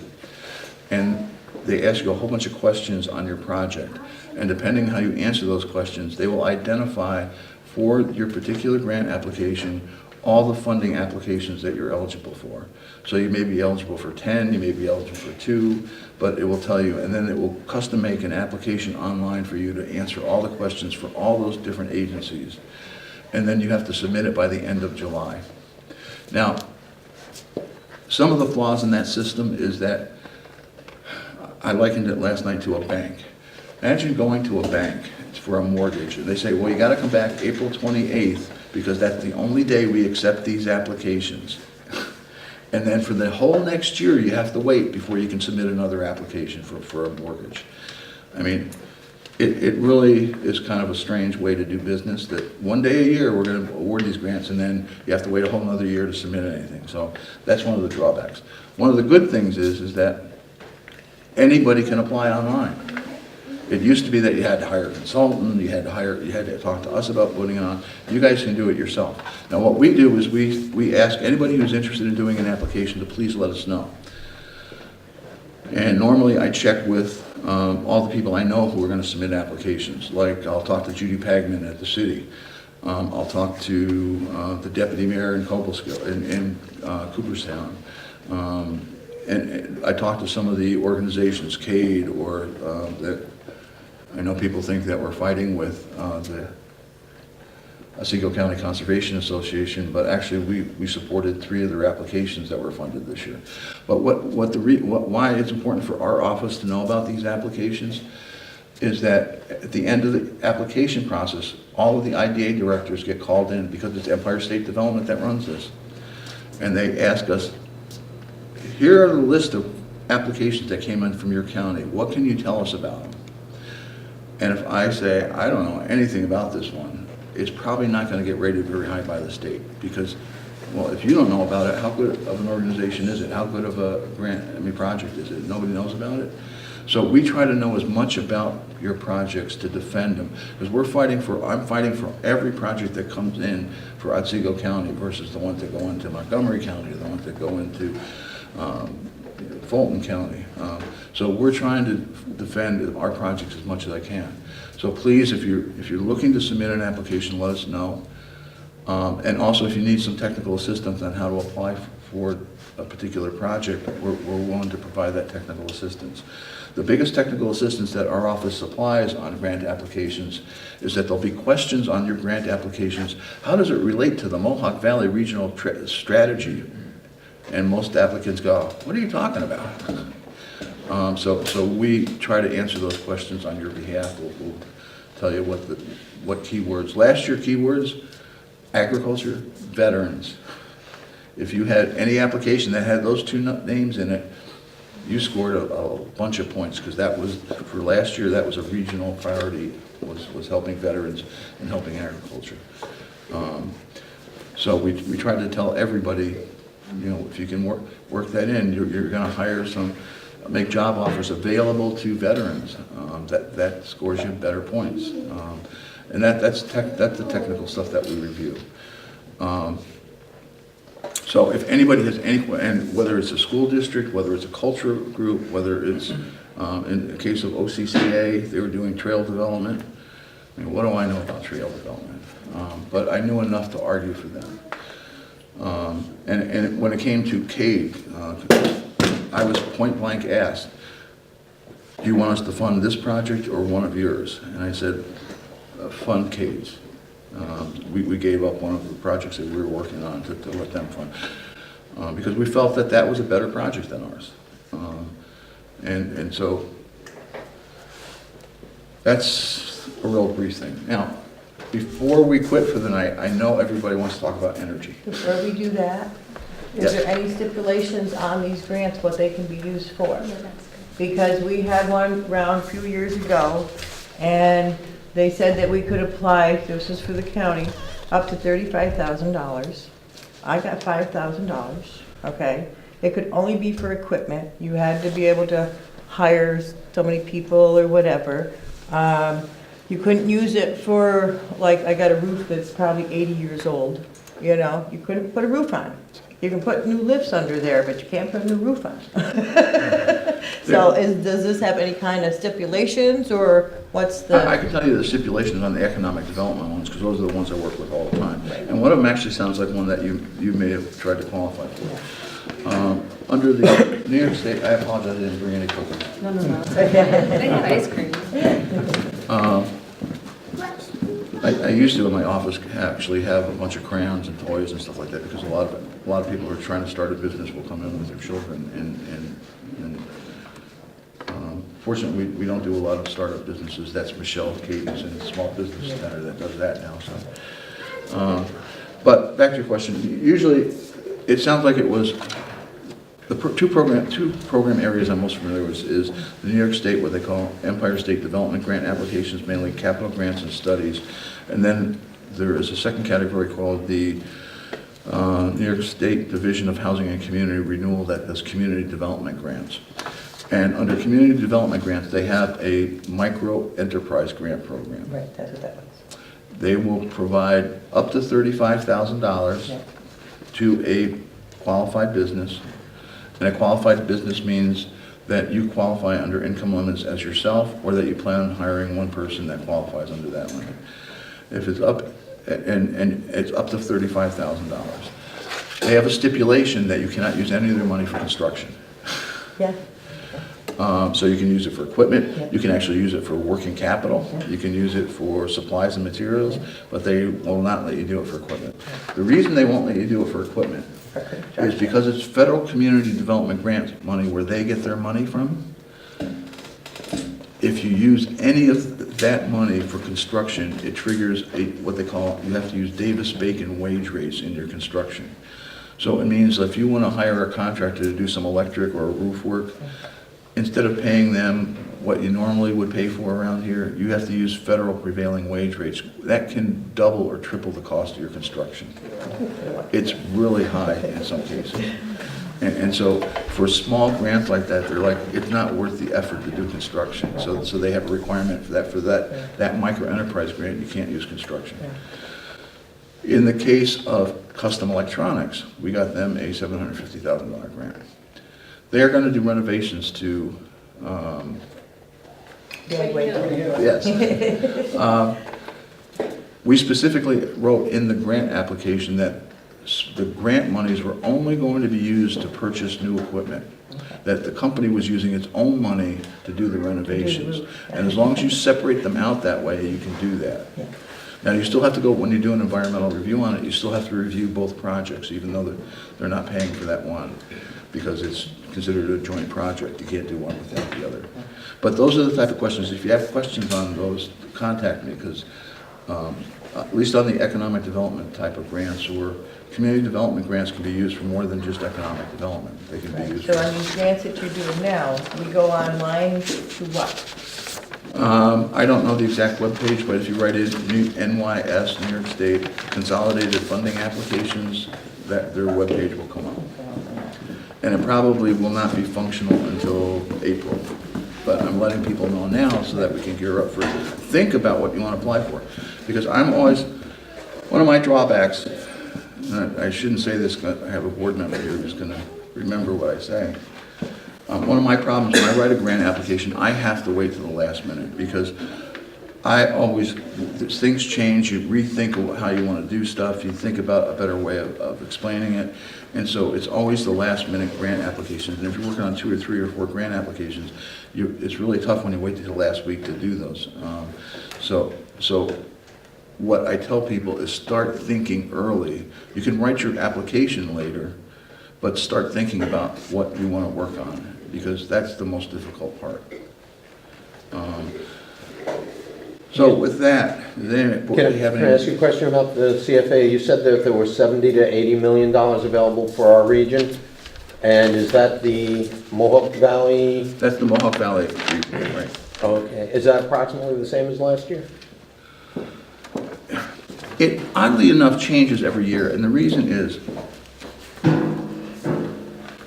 and they ask you a whole bunch of questions on your project. And depending how you answer those questions, they will identify for your particular grant application all the funding applications that you're eligible for. So you may be eligible for 10, you may be eligible for 2, but it will tell you, and then it will custom make an application online for you to answer all the questions for all those different agencies. And then you have to submit it by the end of July. Now, some of the flaws in that system is that I likened it last night to a bank. Imagine going to a bank for a mortgage, and they say, well, you got to come back April 28th because that's the only day we accept these applications. And then for the whole next year, you have to wait before you can submit another application for a mortgage. I mean, it really is kind of a strange way to do business, that one day a year, we're gonna award these grants, and then you have to wait a whole nother year to submit anything. So that's one of the drawbacks. One of the good things is that anybody can apply online. It used to be that you had to hire a consultant, you had to talk to us about putting it on. You guys can do it yourself. Now, what we do is we ask anybody who's interested in doing an application to please let us know. And normally I check with all the people I know who are going to submit applications. Like, I'll talk to Judy Pagman at the city. I'll talk to the deputy mayor in Cooperstown. And I talk to some of the organizations, CADE, or that I know people think that we're fighting with the Otsego County Conservation Association, but actually we supported 3 of their applications that were funded this year. But why it's important for our office to know about these applications is that at the end of the application process, all of the IDA directors get called in, because it's Empire State Development that runs this. And they ask us, here are the list of applications that came in from your county. What can you tell us about them? And if I say, I don't know anything about this one, it's probably not going to get rated very high by the state, because, well, if you don't know about it, how good of an organization is it? How good of a project is it? Nobody knows about it. So we try to know as much about your projects to defend them, because I'm fighting for every project that comes in for Otsego County versus the ones that go into Montgomery County, or the ones that go into Fulton County. So we're trying to defend our projects as much as I can. So please, if you're looking to submit an application, let us know. And also, if you need some technical assistance on how to apply for a particular project, we're willing to provide that technical assistance. The biggest technical assistance that our office supplies on grant applications is that there'll be questions on your grant applications. How does it relate to the Mohawk Valley Regional Strategy? And most applicants go, what are you talking about? So we try to answer those questions on your behalf. We'll tell you what keywords. Last year, keywords: agriculture, veterans. If you had any application that had those 2 names in it, you scored a bunch of points, because that was, for last year, that was a regional priority, was helping veterans and helping agriculture. So we tried to tell everybody, you know, if you can work that in, you're going to make job offers available to veterans. That scores you better points. And that's the technical stuff that we review. So if anybody has and whether it's a school district, whether it's a culture group, whether it's, in the case of OCCA, they were doing trail development. I mean, what do I know about trail development? But I knew enough to argue for them. And when it came to CADE, I was point blank asked, do you want us to fund this project or one of yours? And I said, fund CADE's. We gave up one of the projects that we were working on to let them fund, because we felt that was a better project than ours. And so that's a real brief thing. Now, before we quit for the night, I know everybody wants to talk about energy. Before we do that, Yes. is there any stipulations on these grants, what they can be used for? Yeah, that's good. Because we had one round a few years ago, and they said that we could apply, this is for the county, up to $35,000. I got $5,000, okay? It could only be for equipment. You had to be able to hire so many people or whatever. You couldn't use it for, like, I got a roof that's probably 80 years old, you know? You couldn't put a roof on. You can put new lifts under there, but you can't put a new roof on. So does this have any kind of stipulations, or what's the? I can tell you the stipulations on the economic development ones, because those are the ones I work with all the time. And one of them actually sounds like one that you may have tried to qualify for. Under the New York State, I apologize, I didn't bring any cookies. No. They have ice cream. I used to in my office actually have a bunch of crayons and toys and stuff like that, because a lot of people who are trying to start a business will come in with their children, and fortunately we don't do a lot of startup businesses. That's Michelle Cadence and Small Business Center that does that now. So, but back to your question. Usually, it sounds like it was two program areas I'm most familiar with is the New York State, what they call Empire State Development Grant applications, mainly capital grants and studies. And then there is a second category called the New York State Division of Housing and Community Renewal that does community development grants. And under community development grants, they have a micro enterprise grant program. Right, that's what that was. They will provide up to $35,000 Yeah. to a qualified business. And a qualified business means that you qualify under income limits as yourself, or that you plan on hiring one person that qualifies under that limit. If it's up, and it's up to $35,000. They have a stipulation that you cannot use any of their money for construction. Yeah. So you can use it for equipment, Yep. you can actually use it for working capital, Yep. you can use it for supplies and materials, but they will not let you do it for equipment. The reason they won't let you do it for equipment is because it's federal community development grant money where they get their money from. If you use any of that money for construction, it triggers what they call, you have to use Davis-Bacon wage rates in your construction. So it means if you want to hire a contractor to do some electric or roof work, instead of paying them what you normally would pay for around here, you have to use federal prevailing wage rates. That can double or triple the cost of your construction. It's really high in some cases. And so for small grants like that, they're like, it's not worth the effort to do construction. So they have a requirement for that micro enterprise grant, you can't use construction. In the case of Custom Electronics, we got them a $750,000 grant. They are going to do renovations to, yes. We specifically wrote in the grant application that the grant monies were only going to be used to purchase new equipment, that the company was using its own money to do the renovations. And as long as you separate them out that way, you can do that. Now, you still have to go, when you do an environmental review on it, you still have to review both projects, even though they're not paying for that one, because it's considered a joint project. You can't do one without the other. But those are the type of questions. If you have questions on those, contact me, because at least on the economic development type of grants, or community development grants can be used for more than just economic development. They can be used So for... on these grants that you're doing now, we go online to what? I don't know the exact webpage, but if you write in NYS, New York State, Consolidated Funding Applications, their webpage will come up. And it probably will not be functional until April. But I'm letting people know now so that we can gear up for it. Think about what you want to apply for. Because I'm always, one of my drawbacks, and I shouldn't say this, I have a board member here who's going to remember what I say. One of my problems when I write a grant application, I have to wait till the last minute, because I always, things change, you rethink how you want to do stuff, you think about a better way of explaining it, and so it's always the last minute grant applications. And if you're working on 2 or 3 or 4 grant applications, it's really tough when you wait till the last week to do those. So what I tell people is start thinking early. You can write your application later, but start thinking about what you want to work on, because that's the most difficult part. So with that, then, Can I ask you a question about the CFA? You said that there were $70 to $80 million available for our region, and is that the Mohawk Valley? That's the Mohawk Valley region, right? Okay, is that approximately the same as last year? It oddly enough changes every year, and the reason is,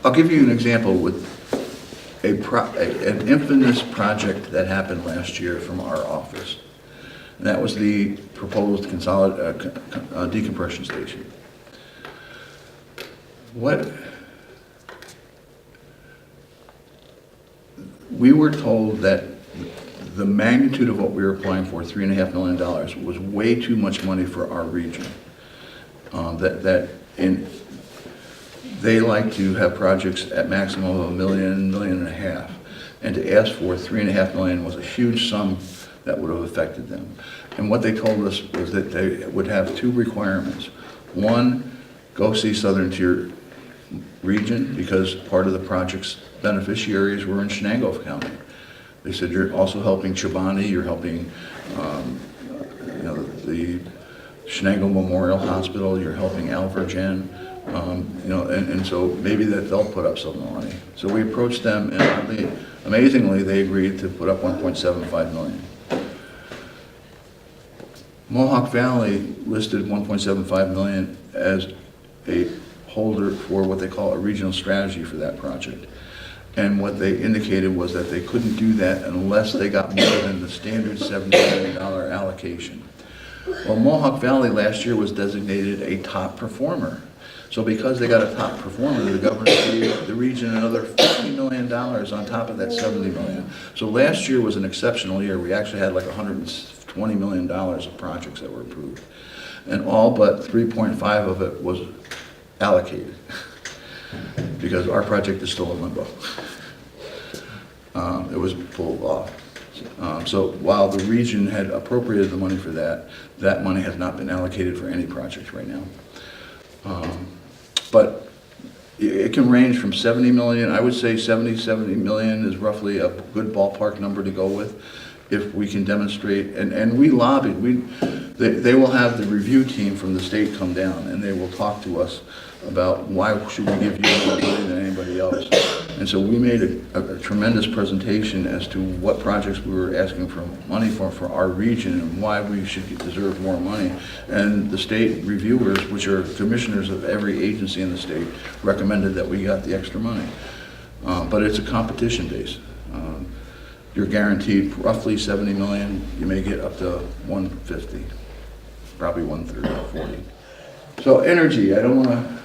I'll give you an example with an infamous project that happened last year from our office. And that was the proposed decompression station. We were told that the magnitude of what we were applying for, $3.5 million, was way too much money for our region. They like to have projects at maximum of $1 million, $1.5 million, and to ask for $3.5 million was a huge sum that would have affected them. And what they told us was that they would have 2 requirements. One, go see Southern Tier region, because part of the project's beneficiaries were in Shenango County. They said, you're also helping Chobani, you're helping the Shenango Memorial Hospital, you're helping Alvergen, You know, and so maybe that they'll put up some money. So we approached them, and amazingly, they agreed to put up 1.75 million. Mohawk Valley listed 1.75 million as a holder for what they call a regional strategy for that project. And what they indicated was that they couldn't do that unless they got more than the standard $70 million allocation. Well, Mohawk Valley last year was designated a top performer. So because they got a top performer, the governor gave the region another $50 million on top of that $70 million. So last year was an exceptional year. We actually had like $120 million of projects that were approved. And all but 3.5 of it was allocated because our project is still in limbo. It was pulled off. So while the region had appropriated the money for that, that money has not been allocated for any project right now. But it can range from 70 million, I would say 70 million is roughly a good ballpark number to go with if we can demonstrate, and we lobbied, they will have the review team from the state come down and they will talk to us about why should we give you more money than anybody else. And so we made a tremendous presentation as to what projects we were asking for money for our region and why we should deserve more money. And the state reviewers, which are commissioners of every agency in the state, recommended that we got the extra money. But it's a competition base. You're guaranteed roughly 70 million. You may get up to 150, probably 130, 40. So energy, I don't want to,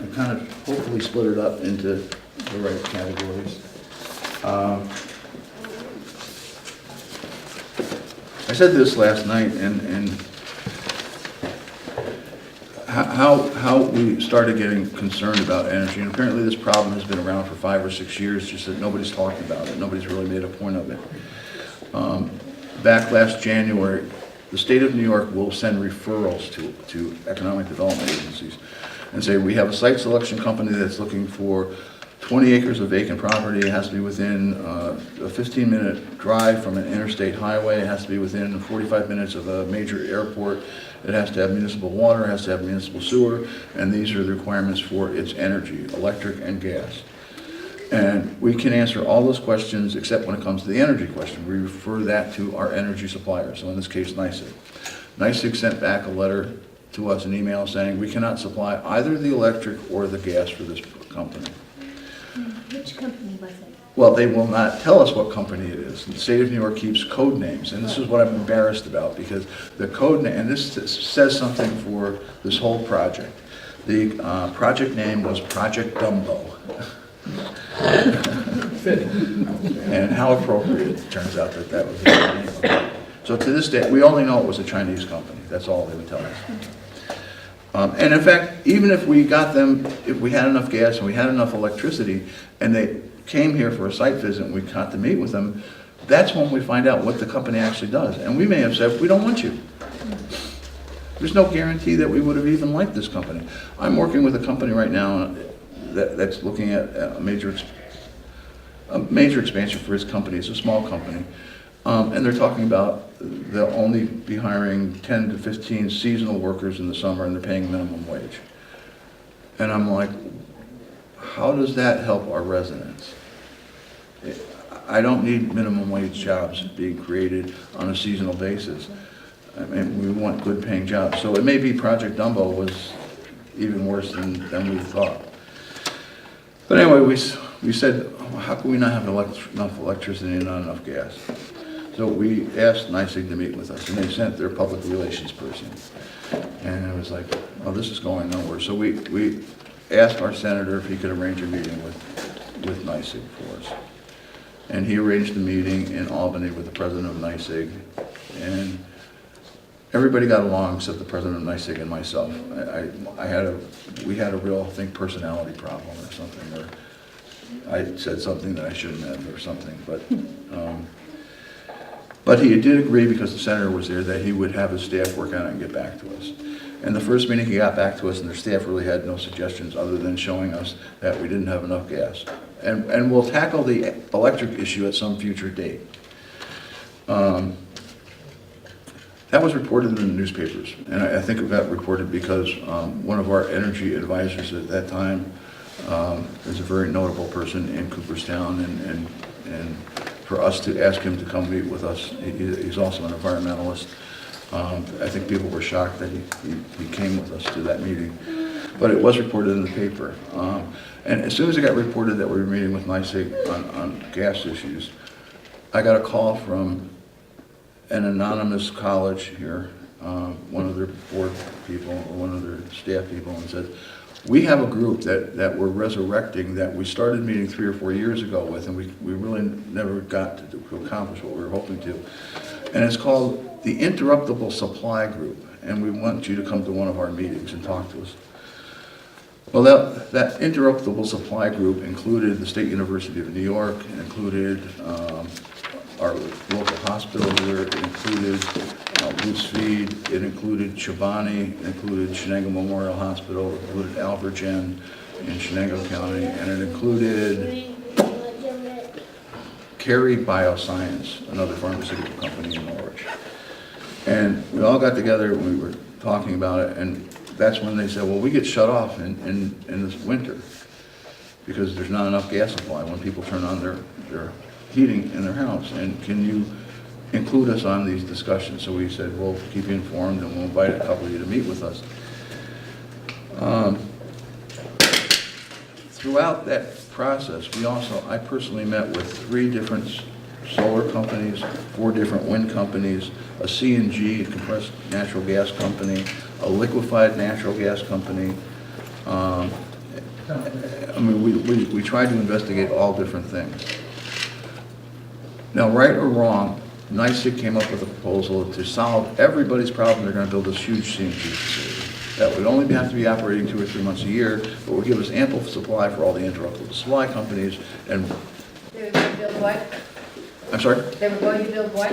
I kind of hopefully split it up into the right categories. I said this last night, and how we started getting concerned about energy, and apparently this problem has been around for 5 or 6 years, just that nobody's talked about it. Nobody's really made a point of it. Back last January, the state of New York will send referrals to economic development agencies and say, we have a site selection company that's looking for 20 acres of vacant property. It has to be within a 15-minute drive from an interstate highway. It has to be within 45 minutes of a major airport. It has to have municipal water, it has to have municipal sewer, and these are the requirements for its energy, electric and gas. And we can answer all those questions except when it comes to the energy question. We refer that to our energy supplier, so in this case, NYSEG. NYSEG sent back a letter to us, an email saying we cannot supply either the electric or the gas for this company. Which company was it? Well, they will not tell us what company it is. The state of New York keeps code names, and this is what I'm embarrassed about, because the code name, and this says something for this whole project. The project name was Project Dumbo. And how appropriate it turns out that was the name. So to this day, we only know it was a Chinese company. That's all they would tell us. And in fact, even if we got them, if we had enough gas and we had enough electricity, and they came here for a site visit and we got to meet with them, that's when we find out what the company actually does. And we may have said, we don't want you. There's no guarantee that we would have even liked this company. I'm working with a company right now that's looking at a major expansion for his company. It's a small company. And they're talking about they'll only be hiring 10 to 15 seasonal workers in the summer, and they're paying minimum wage. And I'm like, how does that help our residents? I don't need minimum wage jobs being created on a seasonal basis. I mean, we want good paying jobs. So it may be Project Dumbo was even worse than we thought. But anyway, we said, how can we not have enough electricity and not enough gas? So we asked NYSEG to meet with us, and they sent their public relations person. And it was like, oh, this is going nowhere. So we asked our senator if he could arrange a meeting with NYSEG for us. And he arranged a meeting in Albany with the president of NYSEG. And everybody got along except the president of NYSEG and myself. We had a real, I think, personality problem or something, or I said something that I shouldn't have or something. But he did agree, because the senator was there, that he would have his staff work on it and get back to us. And the first meeting he got back to us, and their staff really had no suggestions other than showing us that we didn't have enough gas. And we'll tackle the electric issue at some future date. That was reported in the newspapers, and I think it got reported because one of our energy advisors at that time is a very notable person in Cooperstown, and for us to ask him to come meet with us, he's also an environmentalist. I think people were shocked that he came with us to that meeting, but it was reported in the paper. And as soon as it got reported that we were meeting with NYSEG on gas issues, I got a call from an anonymous college here, one of their board people or one of their staff people, and said, we have a group that we're resurrecting that we started meeting 3 or 4 years ago with, and we really never got to accomplish what we were hoping to. And it's called the Interruptible Supply Group, and we want you to come to one of our meetings and talk to us. Well, that Interruptible Supply Group included the State University of New York, it included our local hospital here, it included Loose Feed, it included Chobani, it included Shenango Memorial Hospital, it included Alvergen in Shenango County, and it included Carey Bioscience, another pharmaceutical company in Norwich. And we all got together and we were talking about it, and that's when they said, well, we get shut off in this winter because there's not enough gas supply when people turn on their heating in their house, and can you include us on these discussions? So we said, we'll keep you informed and we'll invite a couple of you to meet with us. Throughout that process, I personally met with 3 different solar companies, 4 different wind companies, a CNG, compressed natural gas company, a liquefied natural gas company. I mean, we tried to investigate all different things. Now, right or wrong, NYSEG came up with a proposal to solve everybody's problem. They're going to build this huge CNG facility that would only have to be operating 2 or 3 months a year, but would give us ample supply for all the interruptible supply companies. And They were going to build what? I'm sorry, They were going to build what?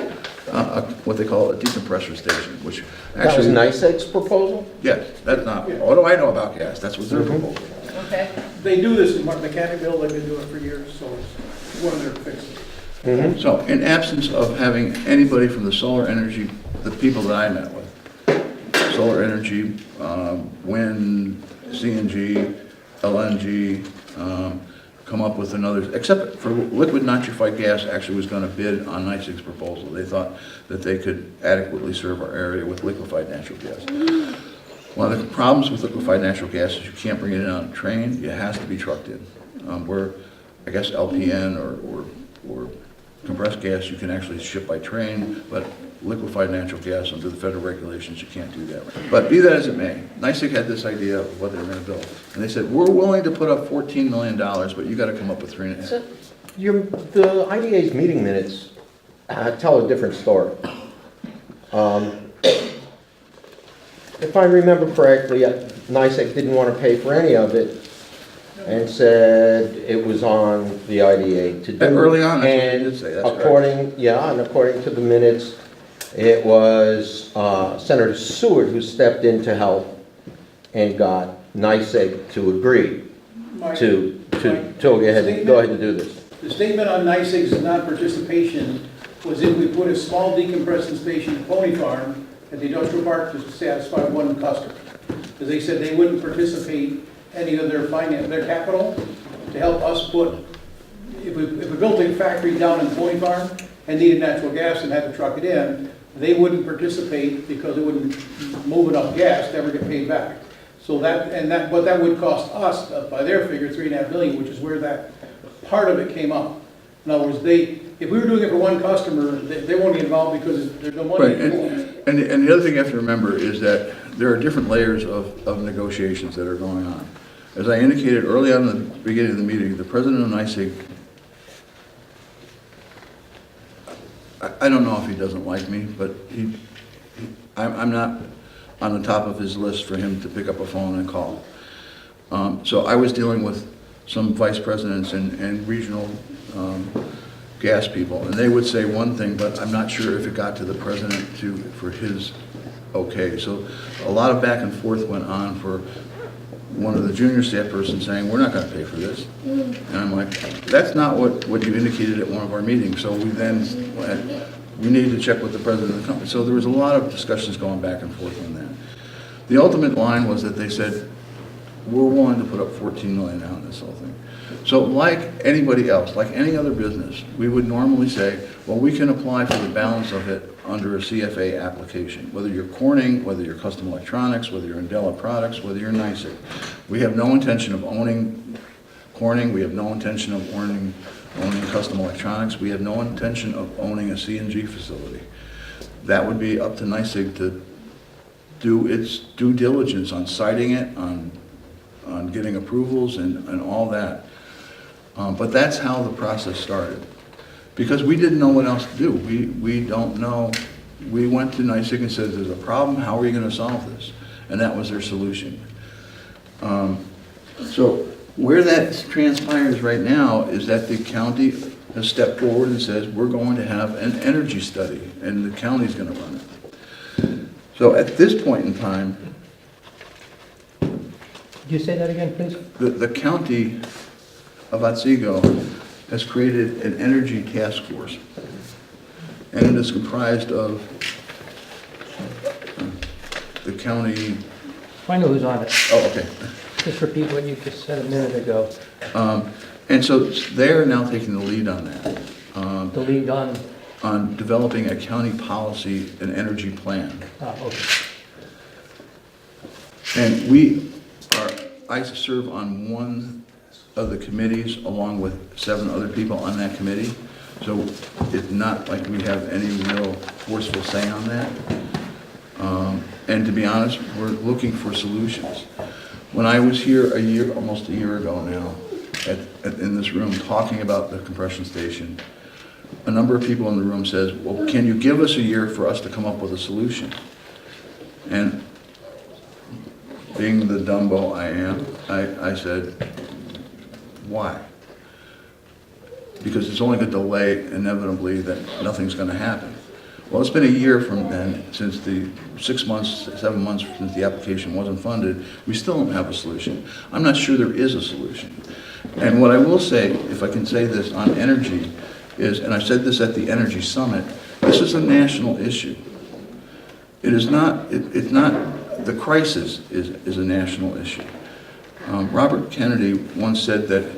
what they call a decompressor station, which That was actually, NYSEG's proposal? yes, that's not. What do I know about gas? That's what their proposal. Okay. They do this in Mechanicsville, they've been doing it for years, so it's one of their fixes. So in absence of having anybody from the solar energy, the people that I met with, solar energy, wind, CNG, LNG, come up with another, except for liquid nitrified gas actually was going to bid on NYSEG's proposal. They thought that they could adequately serve our area with liquefied natural gas. One of the problems with liquefied natural gas is you can't bring it in on a train, it has to be trucked in. Where, I guess LPN or compressed gas you can actually ship by train, but liquefied natural gas under the federal regulations, you can't do that. But be that as it may, NYSEG had this idea of what they were going to build. And they said, we're willing to put up $14 million, but you got to come up with 3.5. So, the IDA's meeting minutes tell a different story. If I remember correctly, NYSEG didn't want to pay for any of it and said it was on the IDA to do. Early on, that's what they And did say, that's correct. according to the minutes, it was Senator Seward who stepped in to help and got NYSEG to agree to go ahead and do this. The statement on NYSEG's non-participation was if we put a small decompression station at Pony Farm at the industrial park to satisfy one customer. Because they said they wouldn't participate any of their capital to help us put, if we built a factory down in Pony Farm and needed natural gas and had to truck it in, they wouldn't participate because it wouldn't move enough gas to ever get paid back. So but that would cost us, by their figure, $3.5 million, which is where that part of it came up. In other words, if we were doing it for one customer, they won't get involved because there's no money. Right, and the other thing you have to remember is that there are different layers of negotiations that are going on. As I indicated early on in the beginning of the meeting, the president of NYSEG, I don't know if he doesn't like me, but I'm not on the top of his list for him to pick up a phone and call. So I was dealing with some vice presidents and regional gas people, and they would say one thing, but I'm not sure if it got to the president for his okay. So a lot of back and forth went on for one of the junior staff persons saying, we're not going to pay for this. And I'm like, that's not what you indicated at one of our meetings. So we then went, we need to check with the president of the company. So there was a lot of discussions going back and forth on that. The ultimate line was that they said, we're willing to put up 14 million now in this whole thing. So like anybody else, like any other business, we would normally say, well, we can apply for the balance of it under a CFA application, whether you're Corning, whether you're Custom Electronics, whether you're Indela Products, whether you're NYSEG. We have no intention of owning Corning, we have no intention of owning Custom Electronics, we have no intention of owning a CNG facility. That would be up to NYSEG to do its due diligence on citing it, on getting approvals and all that. But that's how the process started. Because we didn't know what else to do. We don't know. We went to NYSEG and said, there's a problem, how are you going to solve this? And that was their solution. So where that transpires right now is that the county has stepped forward and says, we're going to have an energy study, and the county's going to run it. So at this point in time, Could you say that again, please? the county of Otsego has created an energy task force. And it is comprised of the county, I know who's on it. oh, okay. Just repeat what you just said a minute ago. And so they're now taking the lead on that, The lead on, developing a county policy and energy plan. okay. And I serve on one of the committees along with 7 other people on that committee. So it's not like we have any real forceful say on that. And to be honest, we're looking for solutions. When I was here almost a year ago now, in this room, talking about the compression station, a number of people in the room says, well, can you give us a year for us to come up with a solution? And being the Dumbo I am, I said, why? Because it's only going to delay, inevitably, that nothing's going to happen. Well, it's been a year from then, since the 6 months, 7 months since the application wasn't funded, we still don't have a solution. I'm not sure there is a solution. And what I will say, if I can say this on energy, is, and I said this at the Energy Summit, this is a national issue. It is not, it's not, the crisis is a national issue. Robert Kennedy once said that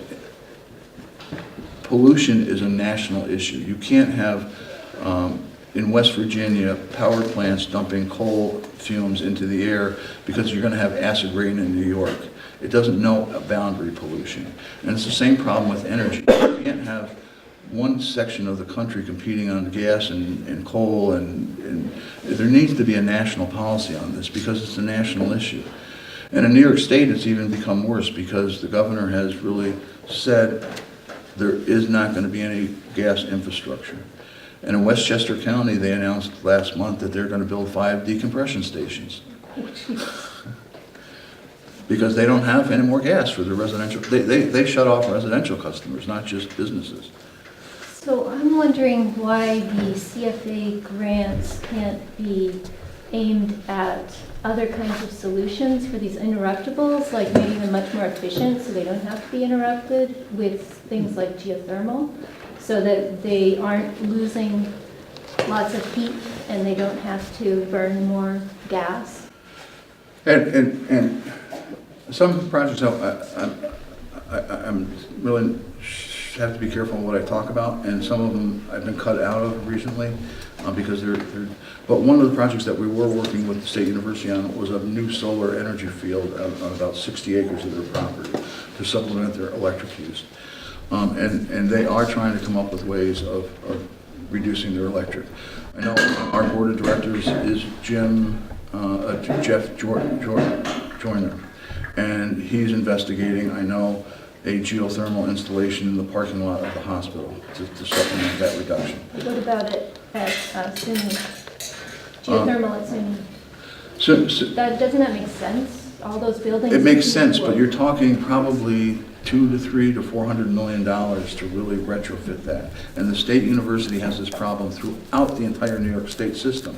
pollution is a national issue. You can't have, in West Virginia, power plants dumping coal fumes into the air because you're going to have acid rain in New York. It doesn't know a boundary pollution. And it's the same problem with energy. You can't have one section of the country competing on gas and coal, and there needs to be a national policy on this because it's a national issue. And in New York State, it's even become worse because the governor has really said there is not going to be any gas infrastructure. And in Westchester County, they announced last month that they're going to build 5 decompression stations. Because they don't have any more gas for their residential, they shut off residential customers, not just businesses. So I'm wondering why the CFA grants can't be aimed at other kinds of solutions for these interruptibles, like making them much more efficient so they don't have to be interrupted with things like geothermal, so that they aren't losing lots of heat and they don't have to burn more gas. And some projects, I'm really have to be careful what I talk about, and some of them I've been cut out of recently because they're. But one of the projects that we were working with the State University on was a new solar energy field on about 60 acres of their property to supplement their electric use. And they are trying to come up with ways of reducing their electric. I know our board of directors is Jeff Joyner, and he's investigating, I know, a geothermal installation in the parking lot of the hospital to supplement that reduction. What about it at SUNY? Geothermal at SUNY? So Doesn't that make sense? All those buildings? it makes sense, but you're talking probably $200 to $300 to $400 million to really retrofit that. And the state university has this problem throughout the entire New York State system.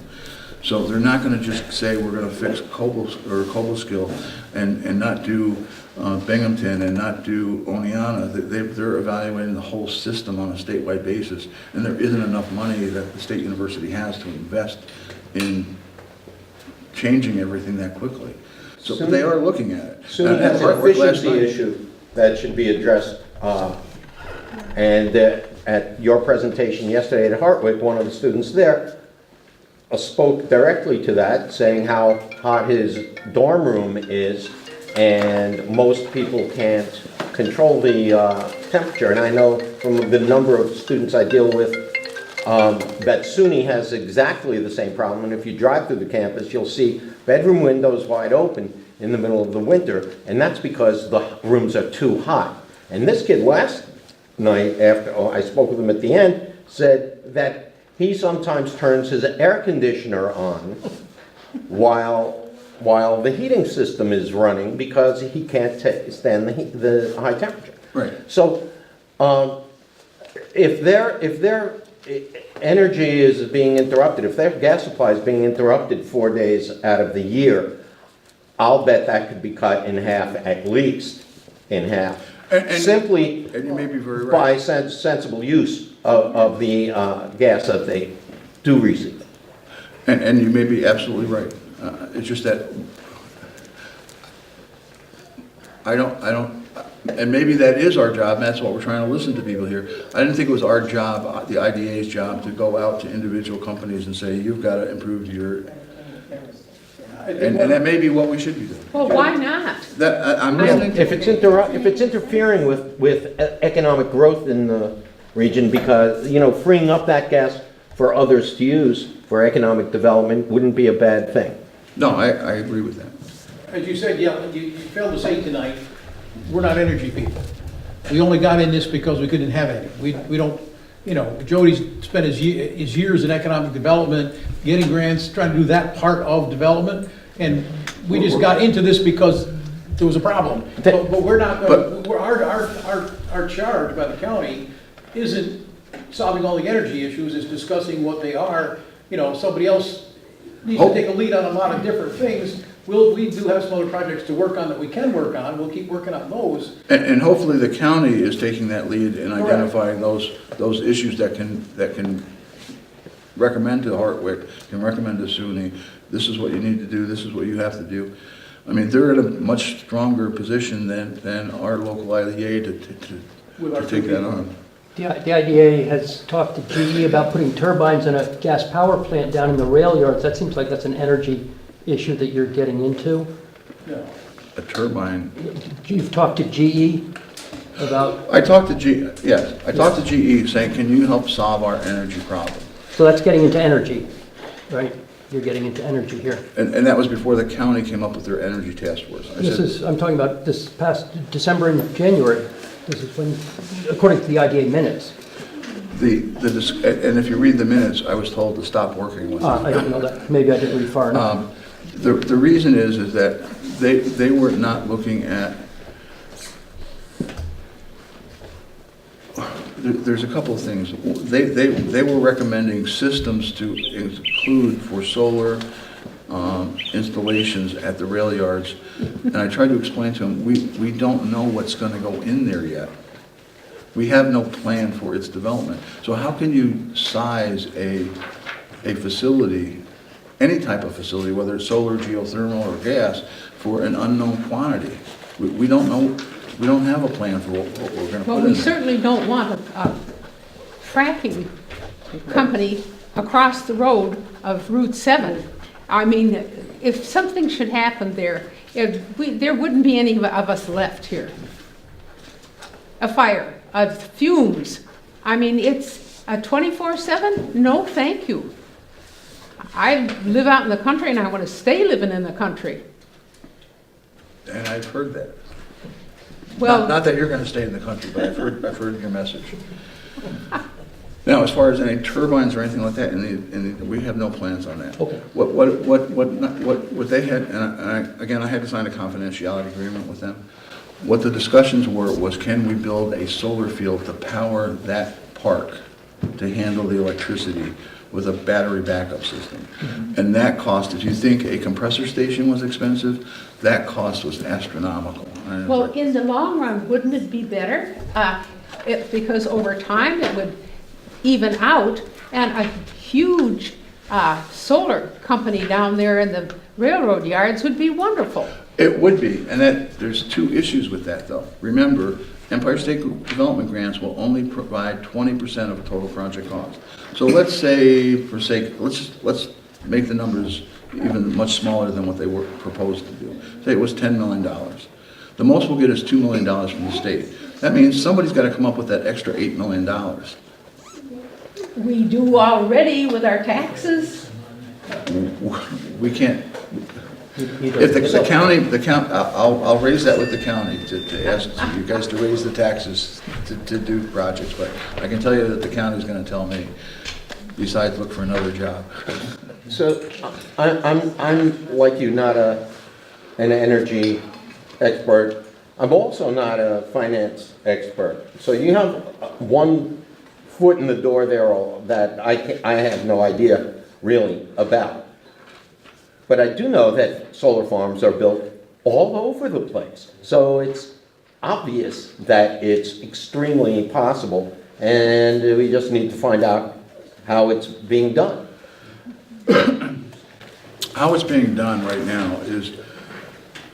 So they're not gonna just say, we're gonna fix Cobleskill and not do Binghamton and not do Oneonta. They're evaluating the whole system on a statewide basis, and there isn't enough money that the state university has to invest in changing everything that quickly. So but they are looking at it. SUNY And has an Hartwick last efficiency night- issue that should be addressed. And at your presentation yesterday at Hartwick, one of the students there spoke directly to that, saying how hot his dorm room is, and most people can't control the temperature. And I know from the number of students I deal with that SUNY has exactly the same problem. And if you drive through the campus, you'll see bedroom windows wide open in the middle of the winter, and that's because the rooms are too hot. And this kid last night, after I spoke with him at the end, said that he sometimes turns his air conditioner on while the heating system is running because he can't stand the high temperature. Right. So, if their energy is being interrupted, if their gas supply is being interrupted 4 days out of the year, I'll bet that could be cut in half, at least in half. And Simply you may be very right. by sensible use of the gas that they do receive. And you may be absolutely right. It's just that I don't, and maybe that is our job, and that's what we're trying to listen to people here. I didn't think it was our job, the IDA's job, to go out to individual companies and say, you've got to improve your, and that may be what we should be doing. Well, why not? I'm listening to If it's interfering with economic growth in the region, because, freeing up that gas for others to use for economic development wouldn't be a bad thing. No, I agree with that. As you said, yeah, you failed to say tonight, we're not energy people. We only got in this because we couldn't have any. We don't, Jody's spent his years in economic development, getting grants, trying to do that part of development, and we just got into this because there was a problem. But we're not, our charge by the county isn't solving all the energy issues, it's discussing what they are. Somebody else needs to take a lead on a lot of different things. We do have some other projects to work on that we can work on. We'll keep working on those. And hopefully the county is taking that lead in Correct. identifying those issues that can recommend to Hartwick, can recommend to SUNY, this is what you need to do, this is what you have to do. I mean, they're in a much stronger position than our local IDA to take that on. The IDA has talked to GE about putting turbines in a gas power plant down in the rail yards. That seems like that's an energy issue that you're getting into. No. A turbine. You've talked to GE about, I talked to GE saying, can you help solve our energy problem? so that's getting into energy, right? You're getting into energy here. And that was before the county came up with their energy task force. I'm talking about this past December and January. This is when, according to the IDA minutes. And if you read the minutes, I was told to stop working with them. I didn't know that. Maybe I didn't read far enough. The reason is that they were not looking at, there's a couple of things. They were recommending systems to include for solar installations at the rail yards. And I tried to explain to them, we don't know what's going to go in there yet. We have no plan for its development. So how can you size a facility, any type of facility, whether it's solar, geothermal, or gas, for an unknown quantity? We don't know, we don't have a plan for what we're going to put Well, in we there. certainly don't want a fracking company across the road of Route 7. I mean, if something should happen there, there wouldn't be any of us left here. A fire, fumes. I mean, it's a 24/7? No, thank you. I live out in the country and I want to stay living in the country. And I've heard that. Well, Not that you're going to stay in the country, but I've heard your message. Now, as far as any turbines or anything like that, we have no plans on that. Okay. What they had, and I had to sign a confidentiality agreement with them. What the discussions were was, can we build a solar field to power that park to handle the electricity with a battery backup system. And that cost, if you think a compressor station was expensive, that cost was astronomical. And it's Well, like- in the long run, wouldn't it be better? Because over time, it would even out, and a huge solar company down there in the railroad yards would be wonderful. It would be, and there's two issues with that, though. Remember, Empire State Development grants will only provide 20% of the total project cost. So let's say, let's make the numbers even much smaller than what they were proposed to do. Say it was $10 million. The most we'll get is $2 million from the state. That means somebody's got to come up with that extra $8 million. We do already with our taxes. We can't, You don't- if the county, I'll raise that with the county to ask you guys to raise the taxes to do projects, but I can tell you that the county's gonna tell me, besides look for another job. So I'm like you, not an energy expert. I'm also not a finance expert. So you have one foot in the door there that I have no idea really about. But I do know that solar farms are built all over the place. So it's obvious that it's extremely possible, and we just need to find out how it's being done. How it's being done right now is,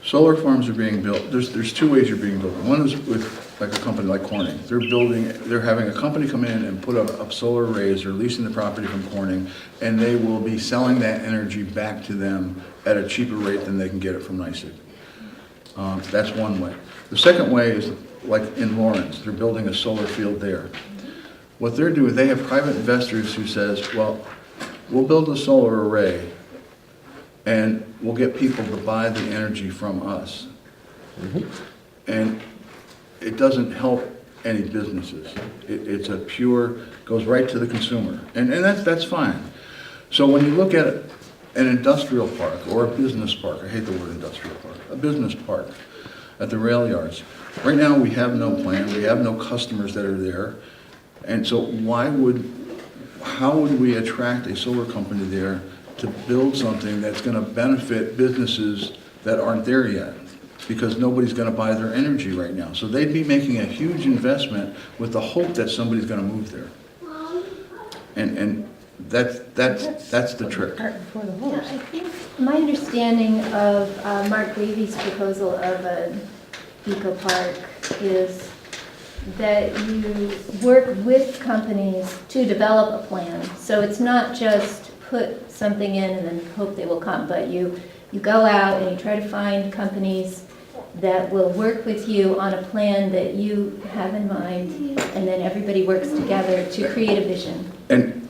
solar farms are being built, there's two ways you're being built. One is with like a company like Corning. They're having a company come in and put up solar arrays, they're leasing the property from Corning, and they will be selling that energy back to them at a cheaper rate than they can get it from NYSEG. That's one way. The second way is like in Lawrence, they're building a solar field there. What they're doing, they have private investors who says, well, we'll build a solar array and we'll get people to buy the energy from us. And it doesn't help any businesses. It's a pure, goes right to the consumer. And that's fine. So when you look at an industrial park or a business park, I hate the word industrial park, a business park at the rail yards, right now we have no plan, we have no customers that are there. And so how would we attract a solar company there to build something that's gonna benefit businesses that aren't there yet? Because nobody's gonna buy their energy right now. So they'd be making a huge investment with the hope that somebody's gonna move there. And that's the trick. Cart before the Yeah, horse. I think my understanding of Mark Davies' proposal of an eco park is that you work with companies to develop a plan. So it's not just put something in and then hope they will come, but you go out and you try to find companies that will work with you on a plan that you have in mind, and then everybody works together to create a vision. And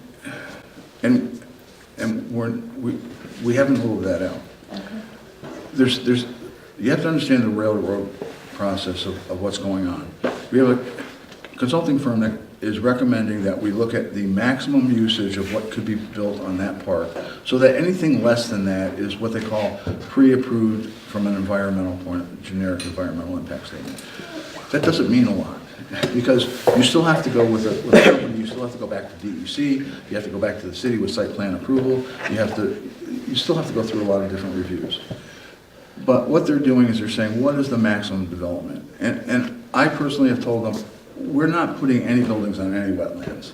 we haven't ruled that out. Okay. You have to understand the railroad process of what's going on. We have a consulting firm that is recommending that we look at the maximum usage of what could be built on that park, so that anything less than that is what they call pre-approved from an environmental point, generic environmental impact statement. That doesn't mean a lot, because you still have to go with a company, you still have to go back to DEC, you have to go back to the city with site plan approval, you still have to go through a lot of different reviews. But what they're doing is they're saying, what is the maximum development? And I personally have told them, we're not putting any buildings on any wetlands.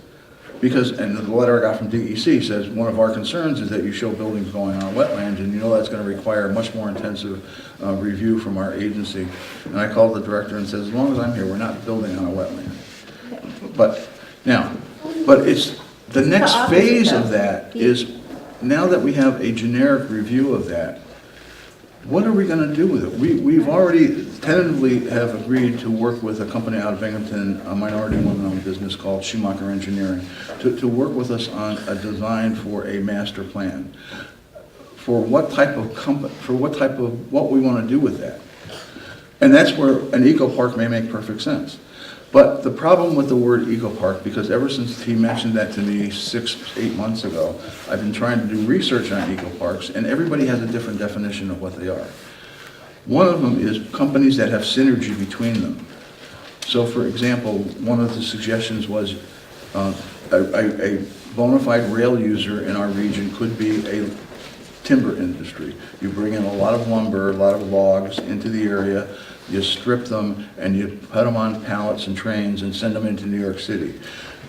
Because, and the letter I got from DEC says, one of our concerns is that you show buildings going on wetlands, and you know that's going to require a much more intensive review from our agency. And I called the director and said, as long as I'm here, we're not building on a wetland. But it's, the next opposite, phase though. of that is, now that we have a generic review of that, what are we going to do with it? We've already tentatively have agreed to work with a company out of Binghamton, a minority woman-owned business called Schumacher Engineering, to work with us on a design for a master plan for what type of what we want to do with that. And that's where an eco park may make perfect sense. But the problem with the word eco park, because ever since he mentioned that to me 6-8 months ago, I've been trying to do research on eco parks, and everybody has a different definition of what they are. One of them is companies that have synergy between them. So for example, one of the suggestions was a bona fide rail user in our region could be a timber industry. You bring in a lot of lumber, a lot of logs into the area, you strip them, and you put them on pallets and trains and send them into New York City.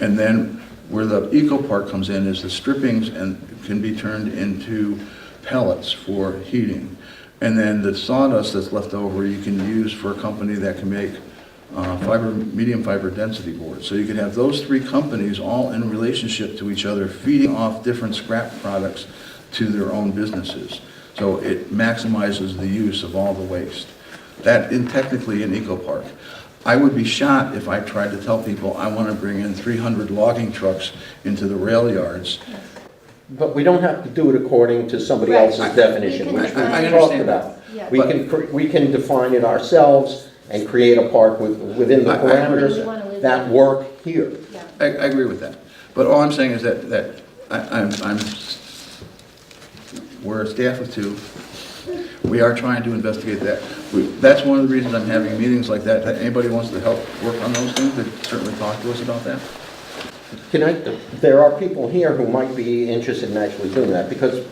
And then where the eco park comes in is the strippings and can be turned into pellets for heating. And then the sawdust that's left over you can use for a company that can make medium fiber density boards. So you can have those three companies all in relationship to each other, feeding off different scrap products to their own businesses. So it maximizes the use of all the waste. That is technically an eco park. I would be shot if I tried to tell people I want to bring in 300 logging trucks into the rail yards. But we don't have to do it according to somebody Right. else's definition, which we I talked understand about. Yeah. We can define it ourselves and create a park within the I agree. parameters We wanna live that there. work here. I agree with that. But all I'm saying is that we're a staff of two. We are trying to investigate that. That's one of the reasons I'm having meetings like that. If anybody wants to help work on those things, they certainly talk to us about that. There are people here who might be interested in actually doing that, because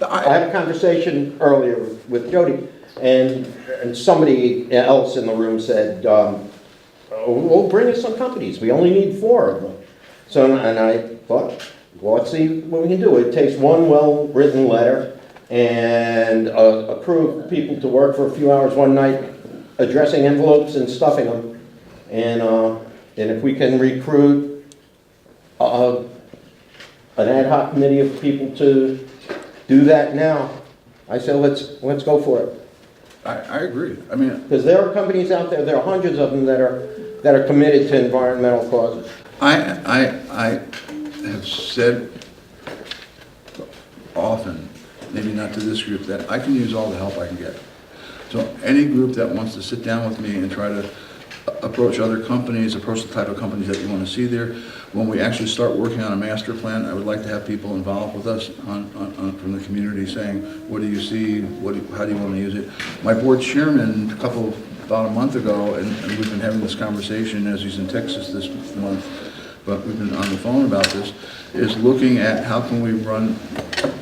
I had a conversation earlier with Jody, and somebody else in the room said, oh, bring us some companies, we only need 4 of them. So, and I thought, well, let's see what we can do. It takes one well-written letter and a crew of people to work for a few hours one night addressing envelopes and stuffing them. And if we can recruit an ad hoc committee of people to do that now, I say let's go for it. I agree. I mean, Because there are companies out there, there are hundreds of them that are committed to environmental causes. I have said often, maybe not to this group, that I can use all the help I can get. So any group that wants to sit down with me and try to approach other companies, approach the type of companies that you want to see there, when we actually start working on a master plan, I would like to have people involved with us from the community saying, what do you see, how do you want to use it? My board chairman, about a month ago, and we've been having this conversation as he's in Texas this month, but we've been on the phone about this, is looking at how can we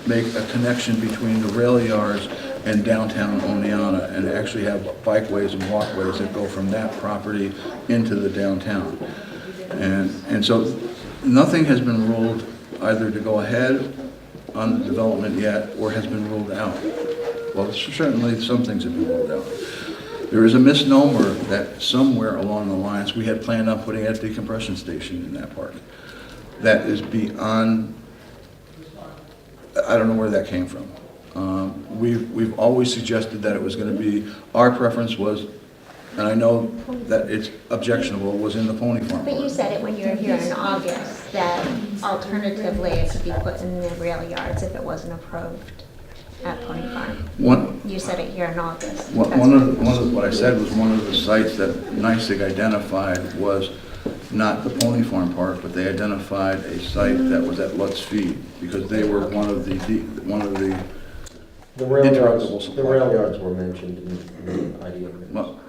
make a connection between the rail yards and downtown Oneonta, and actually have bikeways and walkways that go from that property into the downtown. And so nothing has been ruled either to go ahead on the development yet, or has been ruled out. Well, certainly some things have been ruled out. There is a misnomer that somewhere along the lines, we had planned on putting a decompression station in that park. That is beyond, I don't know where that came from. We've always suggested that it was going to be, our preference was, and I know that it's objectionable, was in the Pony Farm But you Park. said it when you were here in August, that alternatively it could be put in the rail yards if it wasn't approved at Pony Farm. You said it here in August. What I said was one of the sites that NYSEG identified was not the Pony Farm Park, but they identified a site that was at Lutz Feed, because they were one of the The rail Interruptible yards, supply. the rail yards were mentioned in the idea. well,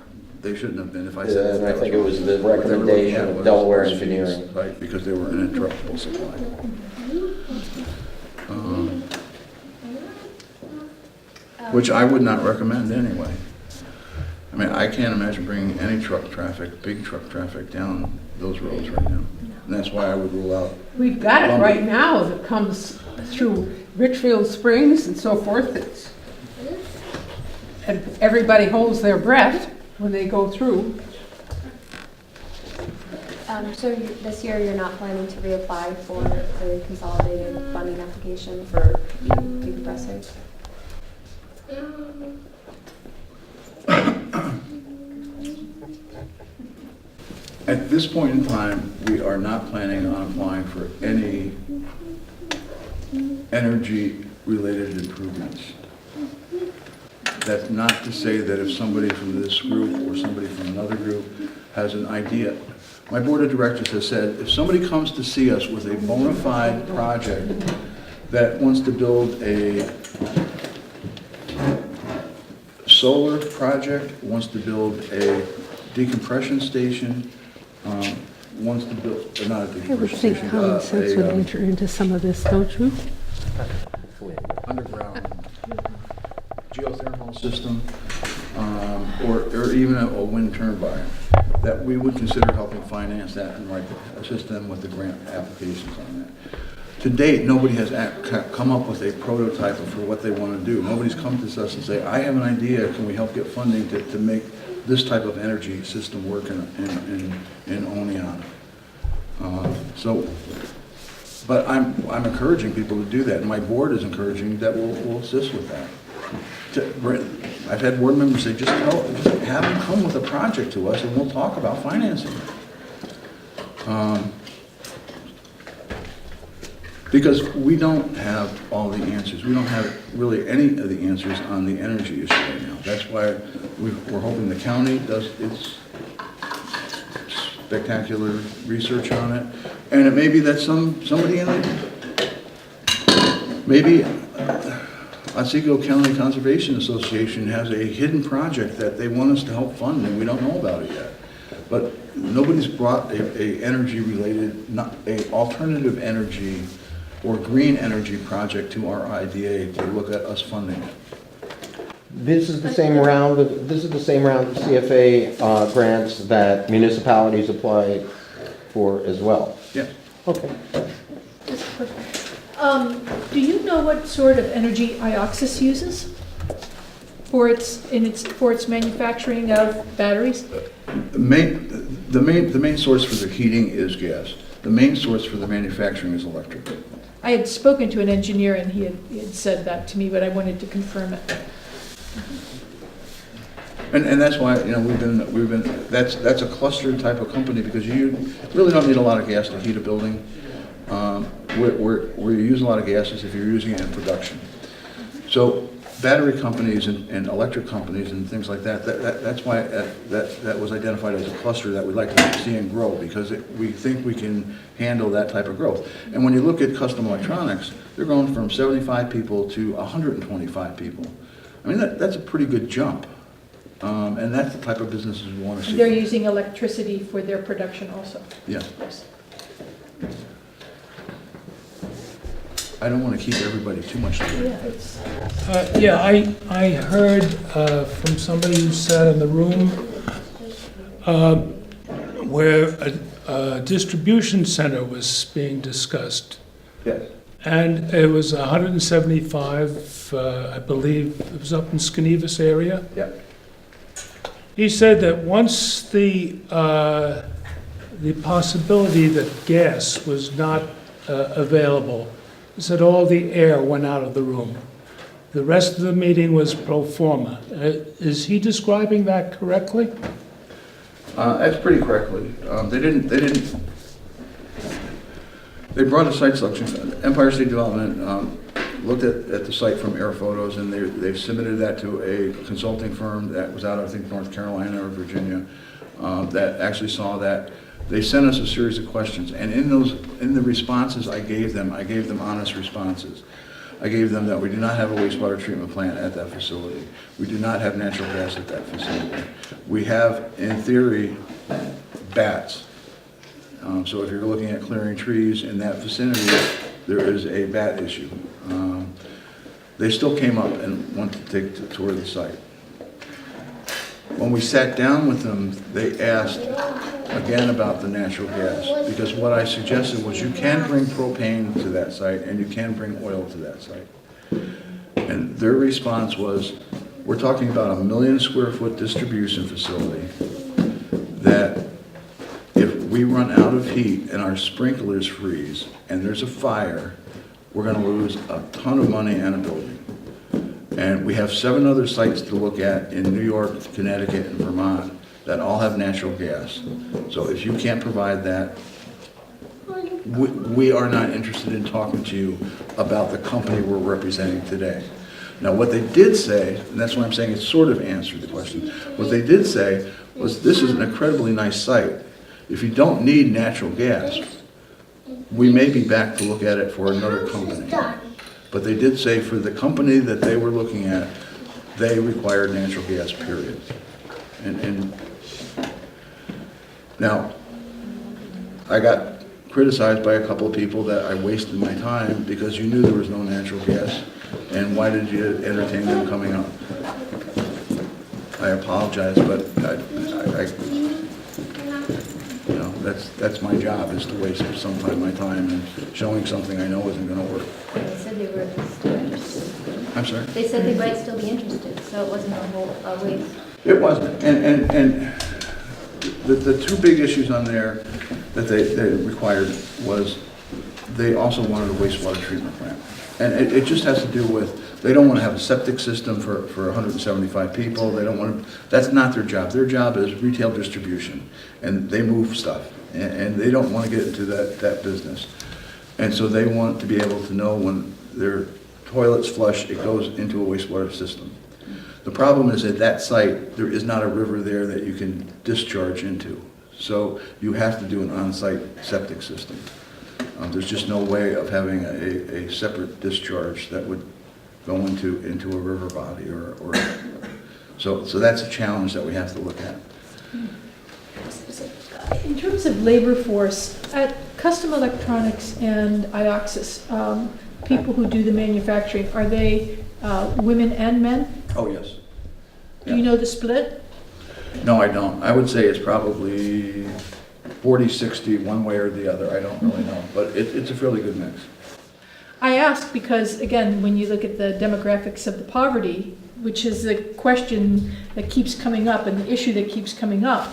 they shouldn't have been if I said. And I think it was the What they were looking at recommendation of was Delaware Lutz Feed's Engineering. site, because they were an interruptible supply. Which I would not recommend anyway. I mean, I can't imagine bringing any truck traffic, big truck traffic down those roads right now. And that's why I would rule out. We've got it right now that comes through Richfield Springs and so forth. And everybody holds their breath when they go through. So this year, you're not planning to reapply for the consolidated funding application for decompressors? At this point in time, we are not planning on applying for any energy-related improvements. That's not to say that if somebody from this group or somebody from another group has an idea. My board of directors has said, if somebody comes to see us with a bona fide project that wants to build a solar project, wants to build a decompression station, wants to build, not a I would think deforestation, common sense would enter into some of this, don't you? underground geothermal system, or even a wind turbine, that we would consider helping finance that and assist them with the grant applications on that. To date, nobody has come up with a prototype for what they want to do. Nobody's come to us and say, I have an idea, can we help get funding to make this type of energy system work in Oneonta? But I'm encouraging people to do that, and my board is encouraging that we'll assist with that. I've had board members say, just have them come with a project to us and we'll talk about financing it. Because we don't have all the answers. We don't have really any of the answers on the energy issue right now. That's why we're hoping the county does its spectacular research on it. And it may be that somebody in maybe Otsego County Conservation Association has a hidden project that they want us to help fund and we don't know about it yet. But nobody's brought a energy related, a alternative energy or green energy project to our IDA to look at us funding it. This is the same round of CFA grants that municipalities apply for as well? Yeah. Okay. Just a quick. Do you know what sort of energy Ioxis uses for its manufacturing of batteries? The main source for the heating is gas. The main source for the manufacturing is electric. I had spoken to an engineer and he had said that to me, but I wanted to confirm it. And that's why, we've been that's a clustered type of company because you really don't need a lot of gas to heat a building. Where you use a lot of gas is if you're using it in production. So battery companies and electric companies and things like that's why that was identified as a cluster that we'd like to see and grow because we think we can handle that type of growth. And when you look at custom electronics, they're going from 75 people to 125 people. I mean, that's a pretty good jump. And that's the type of businesses we want to see. They're using electricity for their production also. Yeah. Yes. I don't want to keep everybody too much together. I heard from somebody who sat in the room where a distribution center was being discussed. Yes. And it was 175, I believe, it was up in Skenevis area. Yeah. He said that once the possibility that gas was not available, he said all the air went out of the room. The rest of the meeting was pro forma. Is he describing that correctly? That's pretty correctly. They brought a site selection. Empire State Development looked at the site from air photos, and they've submitted that to a consulting firm that was out of, I think, North Carolina or Virginia, that actually saw that. They sent us a series of questions, and in the responses I gave them honest responses. I gave them that we do not have a wastewater treatment plant at that facility. We do not have natural gas at that facility. We have, in theory, bats. So if you're looking at clearing trees in that vicinity, there is a bat issue. They still came up and wanted to take a tour of the site. When we sat down with them, they asked again about the natural gas, because what I suggested was you can bring propane to that site and you can bring oil to that site. And their response was, we're talking about a 1 million square foot distribution facility that if we run out of heat and our sprinklers freeze and there's a fire, we're going to lose a ton of money and a building. And we have 7 other sites to look at in New York, Connecticut, and Vermont that all have natural gas. So if you can't provide that, we are not interested in talking to you about the company we're representing today. Now, what they did say, and that's why I'm saying it sort of answered the question, what they did say was this is an incredibly nice site. If you don't need natural gas, we may be back to look at it for another company. But they did say for the company that they were looking at, they required natural gas, period. And now, I got criticized by a couple of people that I wasted my time because you knew there was no natural gas, and why did you entertain them coming up? I apologize, but you know, that's my job, is to waste some of my time and showing something I know isn't gonna work. They said they were still interested. I'm sorry? They said they might still be interested, so it wasn't a waste. It wasn't, and the two big issues on there that they required was, they also wanted a wastewater treatment plant. And it just has to do with, they don't want to have a septic system for 175 people, they don't want to, that's not their job. Their job is retail distribution, and they move stuff, and they don't want to get into that business. And so they want to be able to know when their toilets flush, it goes into a wastewater system. The problem is at that site, there is not a river there that you can discharge into. So you have to do an on-site septic system. There's just no way of having a separate discharge that would go into a river body or so that's a challenge that we have to look at. In terms of labor force, at Custom Electronics and Ioxis, people who do the manufacturing, are they women and men? Oh, yes. Do you know the split? No, I don't. I would say it's probably 40-60 one way or the other. I don't really know, but it's a fairly good mix. I ask because, again, when you look at the demographics of the poverty, which is a question that keeps coming up and the issue that keeps coming up,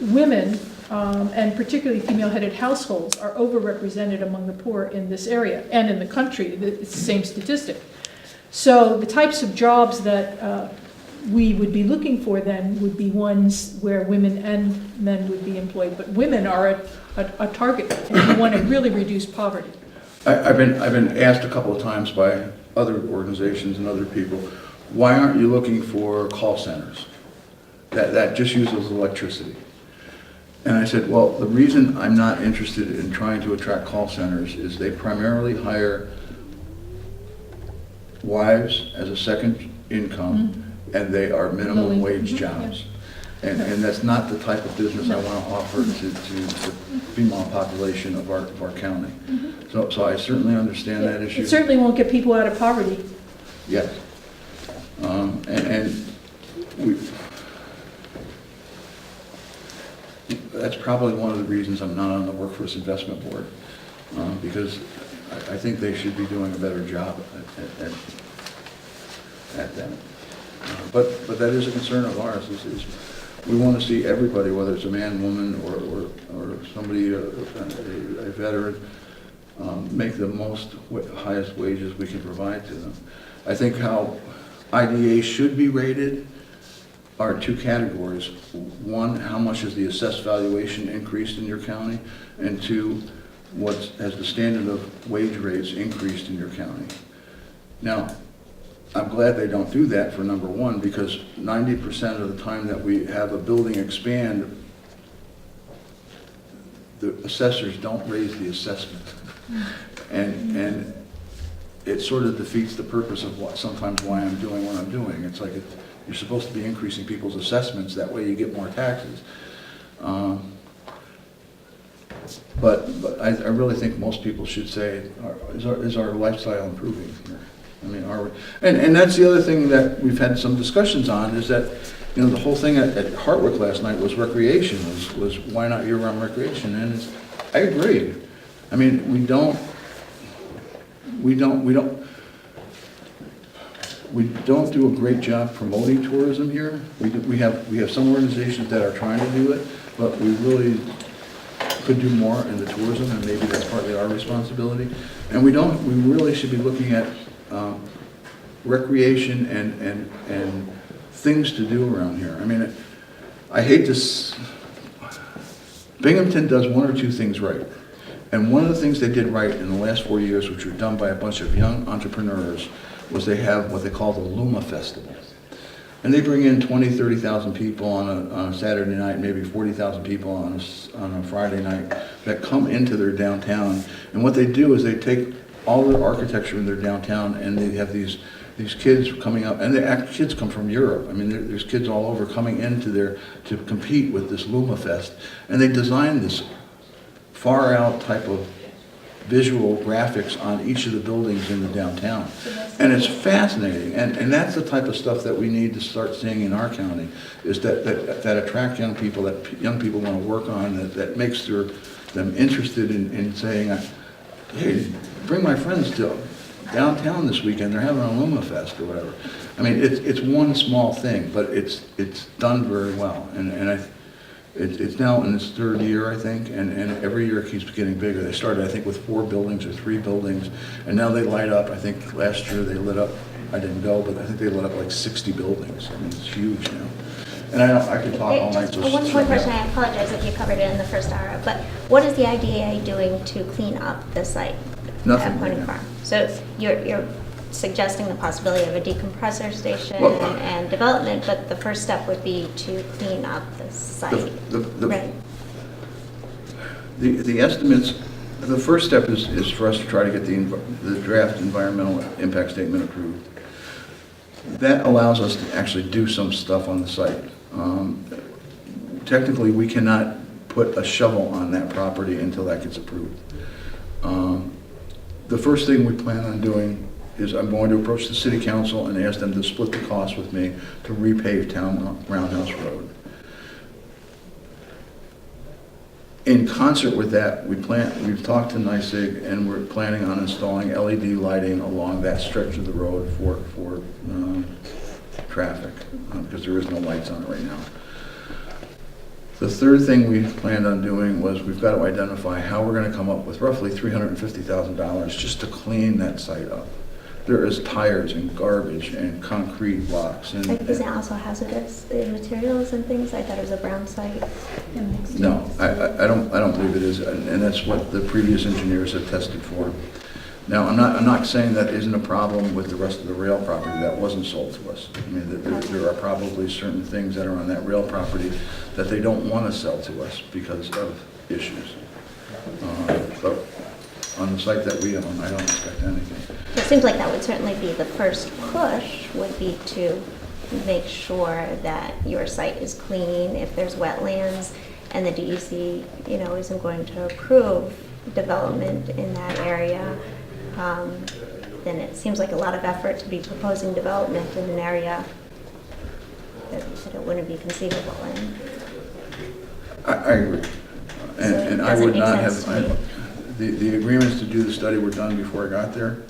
women, and particularly female-headed households, are overrepresented among the poor in this area and in the country. It's the same statistic. So the types of jobs that we would be looking for then would be ones where women and men would be employed. But women are a target, and we want to really reduce poverty. I've been asked a couple of times by other organizations and other people, why aren't you looking for call centers that just uses electricity? And I said, well, the reason I'm not interested in trying to attract call centers is they primarily hire wives as a second income, and they are minimum wage jobs. And that's not the type of business I want to offer to the female population of our county. So I certainly understand that issue. It certainly won't get people out of poverty. Yes. That's probably one of the reasons I'm not on the Workforce Investment Board, because I think they should be doing a better job at that. But that is a concern of ours. Is we want to see everybody, whether it's a man, woman, or somebody, a veteran, make the highest wages we can provide to them. I think how IDA should be rated are two categories. One, how much has the assessed valuation increased in your county? And two, has the standard of wage rates increased in your county? Now, I'm glad they don't do that for number one, because 90% of the time that we have a building expand, the assessors don't raise the assessment. And it sort of defeats the purpose of sometimes why I'm doing what I'm doing. It's like you're supposed to be increasing people's assessments, that way you get more taxes. But I really think most people should say, is our lifestyle improving here? I mean, are we? And that's the other thing that we've had some discussions on, is that, you know, the whole thing at Hartwick last night was recreation, was why not year-round recreation? And I agree. I mean, we don't do a great job promoting tourism here. We have some organizations that are trying to do it, but we really could do more in the tourism, and maybe that's partly our responsibility. And we really should be looking at recreation and things to do around here. I mean, I hate this. Binghamton does one or two things right. And one of the things they did right in the last 4 years, which were done by a bunch of young entrepreneurs, was they have what they call the Luma Festival. And they bring in 20,000, 30,000 people on a Saturday night, maybe 40,000 people on a Friday night that come into their downtown. And what they do is they take all their architecture in their downtown, and they have these kids coming up, and kids come from Europe. I mean, there's kids all over coming into there to compete with this Luma Fest. And they designed this far out type of visual graphics on each of the buildings in the downtown. And it's fascinating, and that's the type of stuff that we need to start seeing in our county, is that attract young people, that young people want to work on, that makes them interested in saying, hey, bring my friends to downtown this weekend, they're having a Luma Fest or whatever. I mean, it's one small thing, but it's done very well, and it's now in its third year, I think, and every year it keeps getting bigger. They started, I think, with 4 buildings or 3 buildings, and now they light up. I think last year they lit up, I didn't go, but I think they lit up like 60 buildings. I mean, it's huge now. And I could talk all night. Just one question, I apologize if you covered it in the first hour, but what is the IDA doing to clean up the site Nothing at Pony right now. Farm? So you're suggesting the possibility of a decompressor station Well, and development, but the first step would be to clean up the site, right? The estimates, the first step is for us to try to get the draft environmental impact statement approved. That allows us to actually do some stuff on the site. Technically, we cannot put a shovel on that property until that gets approved. The first thing we plan on doing is I'm going to approach the city council and ask them to split the cost with me to repave Town Roundhouse Road. In concert with that, we've talked to NYSEG, and we're planning on installing LED lighting along that stretch of the road for traffic, because there is no lights on it right now. The third thing we planned on doing was we've got to identify how we're going to come up with roughly $350,000 just to clean that site up. There is tires and garbage and concrete blocks and... Is it also hazardous materials and things? I thought it was a brown site. No, I don't believe it is, and that's what the previous engineers have tested for. Now, I'm not saying that isn't a problem with the rest of the rail property that wasn't sold to us. I mean, there are probably certain things that are on that rail property that they don't want to sell to us because of issues. But on the site that we own, I don't expect anything. It seems like that would certainly be the first push, would be to make sure that your site is clean. If there's wetlands and the DEC, isn't going to approve development in that area, then it seems like a lot of effort to be proposing development in an area that it wouldn't be conceivable in. I agree. And I would not have... The agreements to do the study were done before I got there.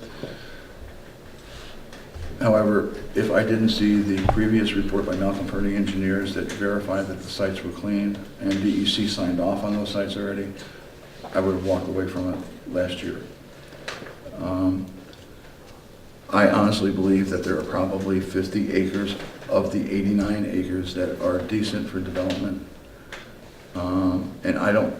However, if I didn't see the previous report by Malcolm Purdy engineers that verified that the sites were clean and DEC signed off on those sites already, I would have walked away from it last year. I honestly believe that there are probably 50 acres of the 89 acres that are decent for development. And I don't...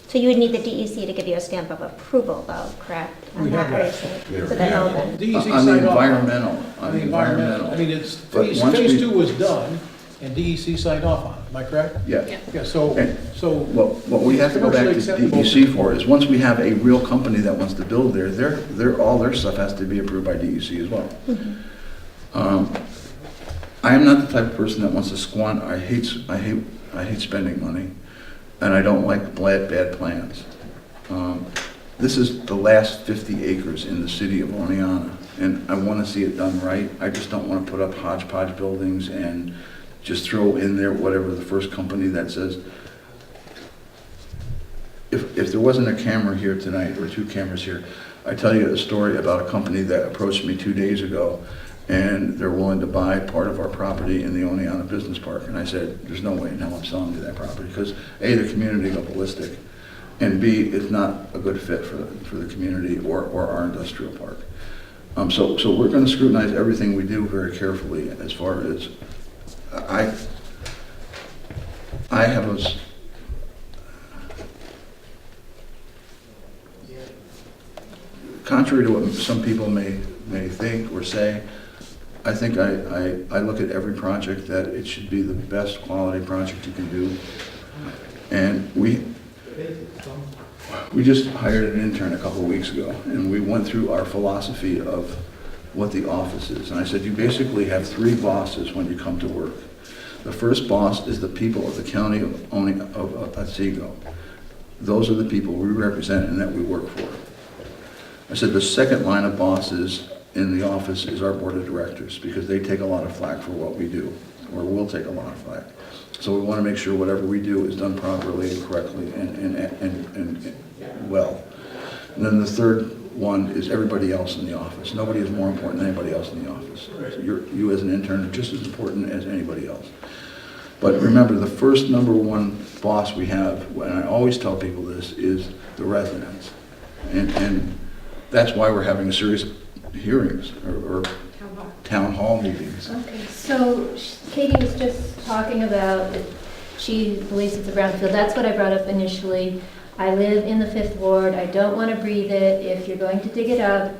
So you would need the DEC to give you a stamp of approval, though, correct? We have that. So then, DEC On the signed off environmental. on the environmental. I mean, it's, But phase once we- 2 was done, and DEC signed off on it, am I correct? Yeah. Yeah, so, And so. What we have to go back to Commercially DEC for is once we have a real company that wants to build there, all their stuff has to be approved by DEC as well. I am not the type of person that wants to squander. I hate spending money, and I don't like bad plans. This is the last 50 acres in the city of Oneonta, and I want to see it done right. I just don't want to put up hodgepodge buildings and just throw in there whatever the first company that says. If there wasn't a camera here tonight, or 2 cameras here, I tell you a story about a company that approached me 2 days ago, and they're willing to buy part of our property in the Oneonta Business Park. And I said, there's no way in hell I'm selling you that property, because A, the community go ballistic, and B, it's not a good fit for the community or our industrial park. So we're going to scrutinize everything we do very carefully as far as, I have a, contrary to what some people may think or say, I think I look at every project that it should be the best quality project you can do. And we just hired an intern a couple of weeks ago, and we went through our philosophy of what the office is. And I said, you basically have 3 bosses when you come to work. The first boss is the people of the county of Otsego. those are the people we represent and that we work for. I said the second line of bosses in the office is our board of directors, because they take a lot of flack for what we do, or will take a lot of flack. So we want to make sure whatever we do is done properly and correctly and well. And then the third one is everybody else in the office. Nobody is more important than anybody else in the office. So you as an intern are just as important as anybody else. But remember, the first number one boss we have, and I always tell people this, is the residents. And that's why we're having a series of hearings or town hall meetings. Okay, so Katie was just talking about that she believes it's a brownfield. That's what I brought up initially. I live in the 5th Ward. I don't want to breathe it. If you're going to dig it up,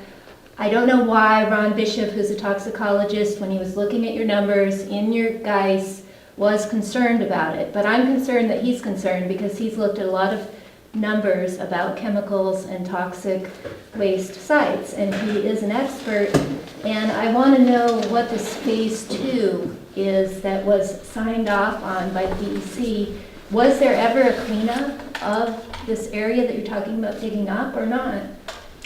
I don't know why Ron Bishop, who's a toxicologist, when he was looking at your numbers in your guys, was concerned about it. But I'm concerned that he's concerned because he's looked at a lot of numbers about chemicals and toxic waste sites, and he is an expert. And I want to know what this phase 2 is that was signed off on by the DEC. Was there ever a cleanup of this area that you're talking about digging up or not?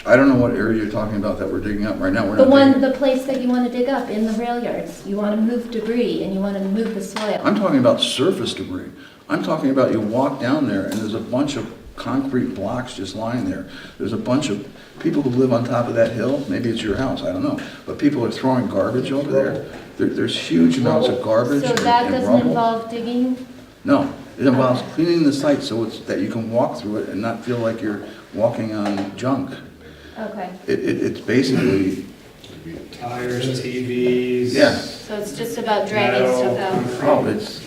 I don't know what area you're talking about that we're digging up right now. We're The not one, digging. the place that you want to dig up in the rail yards. You want to move debris and you want to move the soil. I'm talking about surface debris. I'm talking about you walk down there and there's a bunch of concrete blocks just lying there. There's a bunch of people who live on top of that hill. Maybe it's your house, I don't know. But people are throwing garbage over there. There's huge amounts of garbage So and that doesn't rubble. involve digging? No, it involves cleaning the site so it's that you can walk through it and not feel like you're walking on junk. Okay. It's basically, Tires, TVs. yeah. So it's just about dragging stuff out. Oh, it's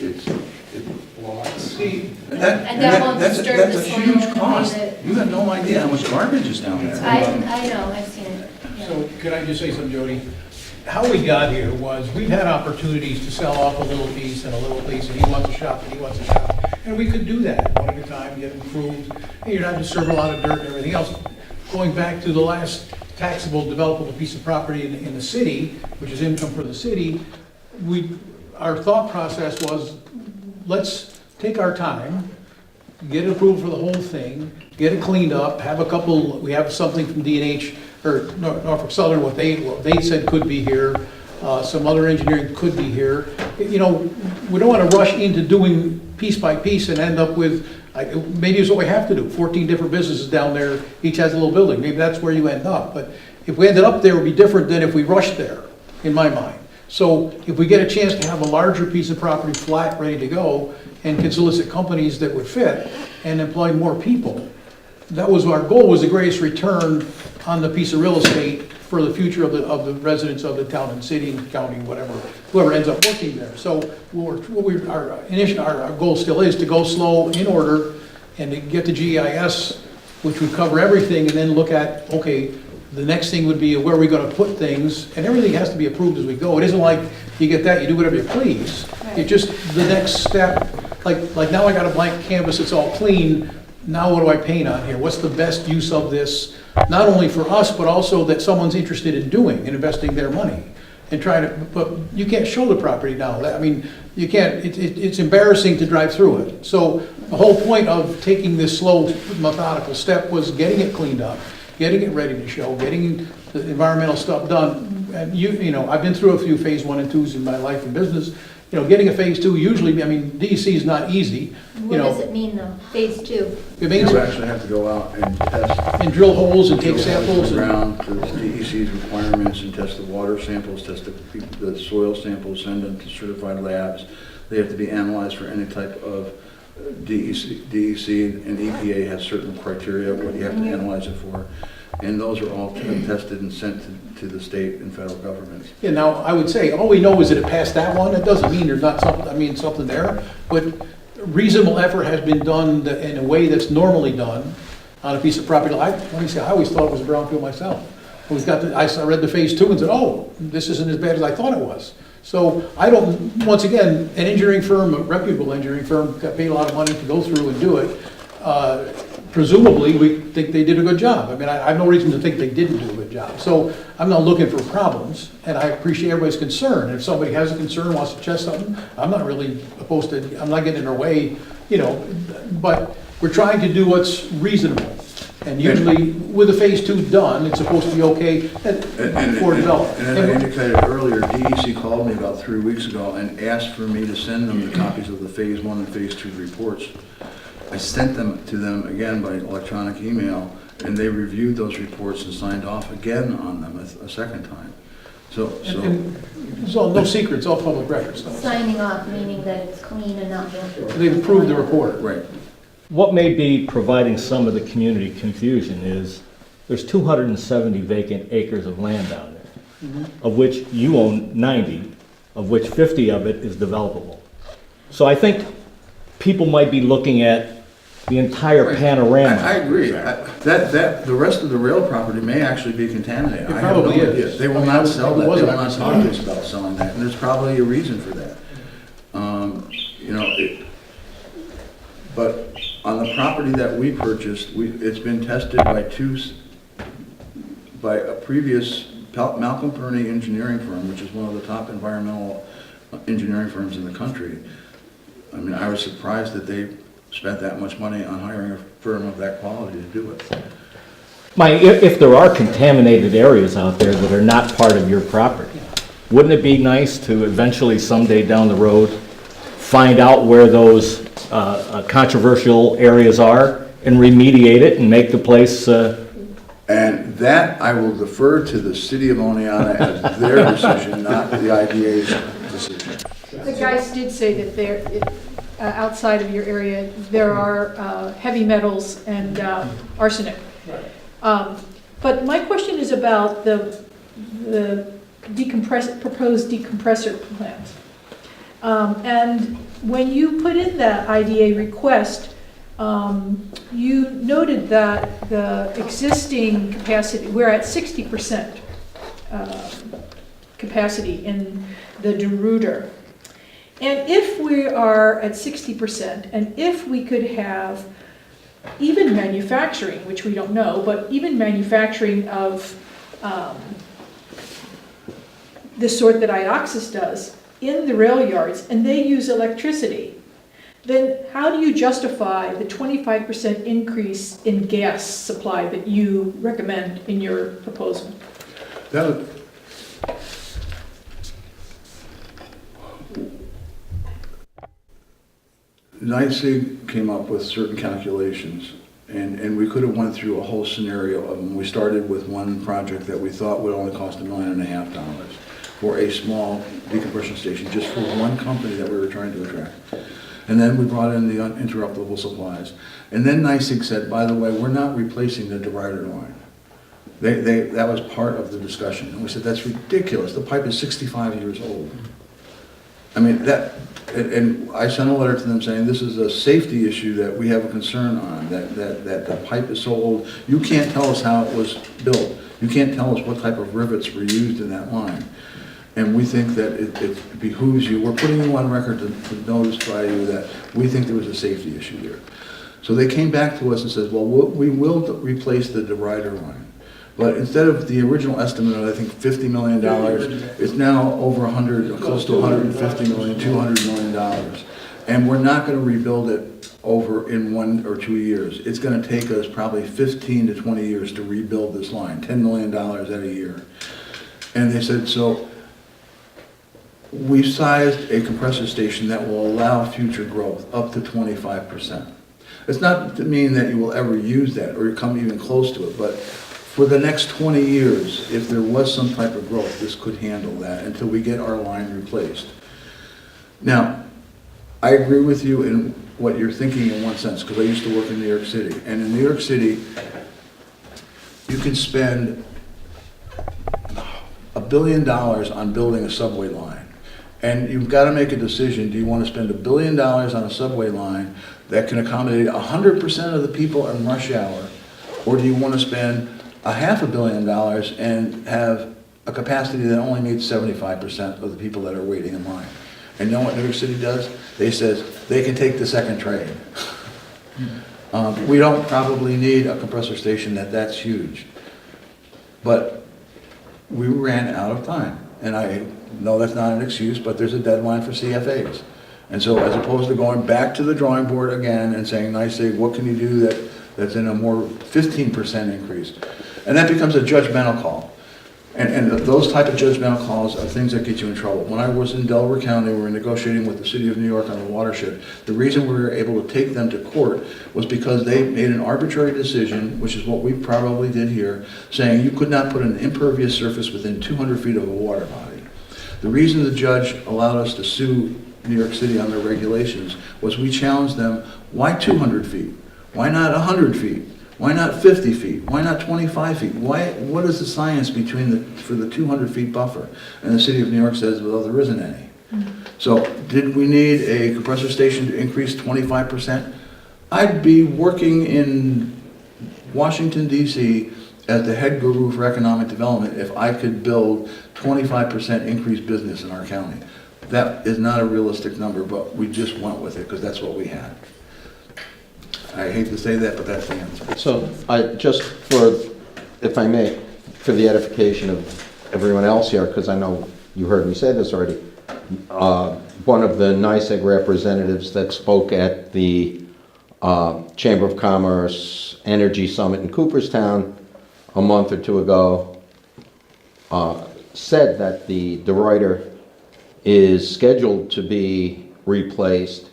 Blocks. See, And that won't that's disturb that's the a soil huge the way cost. that- You have no idea how much garbage is down there. I know, I've seen it. Yeah. so could I just say something, Jody? How we got here was, we've had opportunities to sell off a little piece and a little piece, and he wants a shop, and he wants a shop. And we could do that one at a time, get improved, and you're not disturbing a lot of dirt and everything else. Going back to the last taxable developable piece of property in the city, which is income for the city, our thought process was, let's take our time, get approval for the whole thing, get it cleaned up, we have something from D&H, or Norfolk Southern, what they said could be here, some other engineering could be here. You know, we don't want to rush into doing piece by piece and end up with, maybe it's what we have to do, 14 different businesses down there, each has a little building, maybe that's where you end up. But if we ended up there, it would be different than if we rushed there, in my mind. So if we get a chance to have a larger piece of property flat, ready to go, and can solicit companies that would fit and employ more people, that was our goal, was the greatest return on the piece of real estate for the future of the residents of the town and city and county, whatever, whoever ends up working there. So our goal still is to go slow, in order, and to get the GIS, which would cover everything, and then look at, okay, the next thing would be where are we going to put things, and everything has to be approved as we go. It isn't like you get that, you do whatever you please. It's just the next step, like now I got a blank canvas, it's all clean, now what do I paint on here? What's the best use of this, not only for us, but also that someone's interested in doing, and investing their money, and trying to, but you can't show the property now. I mean, you can't, it's embarrassing to drive through it. So the whole point of taking this slow, methodical step was getting it cleaned up, getting it ready to show, getting the environmental stuff done. And you know, I've been through a few phase 1 and 2s in my life and business. You know, getting a phase 2, usually, I mean, DEC is not easy. What does it mean though, phase 2? It means, You actually have to go out and test. and drill holes and take drill holes samples. in the and- ground to the DEC's requirements and test the water samples, test the soil samples, send them to certified labs. They have to be analyzed for any type of DEC and EPA has certain criteria what you have to analyze it for. And those are all tested and sent to the state and federal governments. Yeah, now, I would say, all we know is that it passed that one. It doesn't mean there's not something, something there. But reasonable effort has been done in a way that's normally done on a piece of property. Let me say, I always thought it was a brownfield myself. I read the phase 2 and said, oh, this isn't as bad as I thought it was. So I don't, once again, an engineering firm, a reputable engineering firm, got paid a lot of money to go through and do it. Presumably, we think they did a good job. I mean, I have no reason to think they didn't do a good job. So I'm not looking for problems, and I appreciate everybody's concern. And if somebody has a concern, wants to test something, I'm not really opposed to, I'm not getting in their way, you know. But we're trying to do what's reasonable. And usually, with a phase 2 done, it's supposed to be okay for development. And as I indicated earlier, DEC called me about 3 weeks ago and asked for me to send them the copies of the phase 1 and phase 2 reports. I sent them to them again by electronic email, and they reviewed those reports and signed off again on them a second time. And it's all, no secret, it's all public record stuff. Signing off, meaning that it's clean and not built. They've approved the report. Right. What may be providing some of the community confusion is there's 270 vacant acres of land down there, of which you own 90, of which 50 of it is developable. So I think people might be looking at the entire panorama. I agree. The rest of the rail property may actually be contaminated. It I have no probably idea. is. They will not sell that. It was They will not actually. talk to us about selling that, and there's probably a reason for that. But on the property that we purchased, it's been tested by a previous Malcolm Purney engineering firm, which is one of the top environmental engineering firms in the country. I mean, I was surprised that they spent that much money on hiring a firm of that quality to do it. If there are contaminated areas out there that are not part of your property, wouldn't it be nice to eventually someday down the road find out where those controversial areas are and remediate it and make the place And that I will defer to the city of Oneonta as their decision, not the IDA's decision. The guys did say that there, outside of your area, there are heavy metals and arsenic. But my question is about the proposed decompressor plant. And when you put in that IDA request, you noted that the existing capacity, we're at 60% capacity in the DeRuyter. And if we are at 60%, and if we could have even manufacturing, which we don't know, but even manufacturing of the sort that Ioxis does in the rail yards, and they use electricity, then how do you justify the 25% increase in gas supply that you recommend in your proposal? NYSEG came up with certain calculations, and we could have went through a whole scenario of them. We started with one project that we thought would only cost $1.5 million for a small decompression station, just for one company that we were trying to attract. And then we brought in the uninterruptible supplies. And then NYSEG said, by the way, we're not replacing the DeRuyter line. That was part of the discussion. And we said, that's ridiculous. The pipe is 65 years old. I mean, and I sent a letter to them saying, this is a safety issue that we have a concern on, that the pipe is so old. You can't tell us how it was built. You can't tell us what type of rivets were used in that line. And we think that it behooves you, we're putting you on record to notify you that we think there was a safety issue there. So they came back to us and said, well, we will replace the DeRuyter line. But instead of the original estimate of, I think, $50 million, it's now over 100, close to 150 million, $200 million. And we're not going to rebuild it over in 1 or 2 years. It's going to take us probably 15 to 20 years to rebuild this line, $10 million at a year. And they said, so we've sized a compressor station that will allow future growth up to 25%. It's not to mean that you will ever use that or come even close to it, but for the next 20 years, if there was some type of growth, this could handle that until we get our line replaced. Now, I agree with you in what you're thinking in one sense, because I used to work in New York City. And in New York City, you can spend $1 billion on building a subway line. And you've got to make a decision. Do you want to spend $1 billion on a subway line that can accommodate 100% of the people in rush hour? Or do you want to spend $500 million and have a capacity that only meets 75% of the people that are waiting in line? And you know what New York City does? They says they can take the second train. We don't probably need a compressor station that's huge. But we ran out of time. And I know that's not an excuse, but there's a deadline for CFAs. And so as opposed to going back to the drawing board again and saying, NYSEG, what can you do that's in a more 15% increase? And that becomes a judgmental call. And those type of judgmental calls are things that get you in trouble. When I was in Delaware County, we were negotiating with the city of New York on the watershed. The reason we were able to take them to court was because they made an arbitrary decision, which is what we probably did here, saying you could not put an impervious surface within 200 feet of a water body. The reason the judge allowed us to sue New York City on their regulations was we challenged them, why 200 feet? Why not 100 feet? Why not 50 feet? Why not 25 feet? What is the science for the 200 feet buffer? And the city of New York says, well, there isn't any. So did we need a compressor station to increase 25%? I'd be working in Washington, D.C. as the head guru for economic development if I could build 25% increased business in our county. That is not a realistic number, but we just went with it because that's what we had. I hate to say that, but that's the answer. So if I may, for the edification of everyone else here, because I know you heard me say this already, one of the NYSEG representatives that spoke at the Chamber of Commerce Energy Summit in Cooperstown a month or two ago said that the DeRuyter is scheduled to be replaced,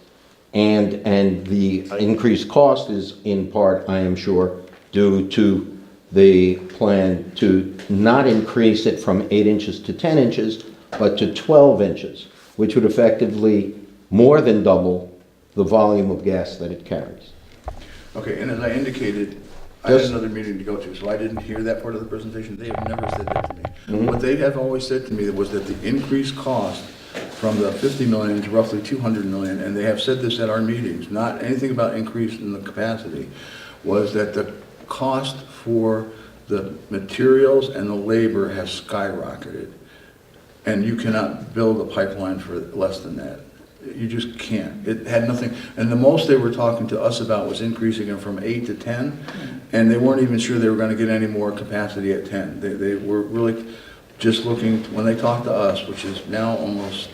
and the increased cost is in part, I am sure, due to the plan to not increase it from 8 inches to 10 inches, but to 12 inches, which would effectively more than double the volume of gas that it carries. Okay, and as I indicated, I had another meeting to go to, so I didn't hear that part of the presentation. They have never said that to me. Mm-hmm. What they have always said to me was that the increased cost from the 50 million to roughly 200 million, and they have said this at our meetings, not anything about increase in the capacity, was that the cost for the materials and the labor has skyrocketed. And you cannot build a pipeline for less than that. You just can't. It had nothing, and the most they were talking to us about was increasing it from 8 to 10, and they weren't even sure they were going to get any more capacity at 10. They were really just looking, when they talked to us, which is now almost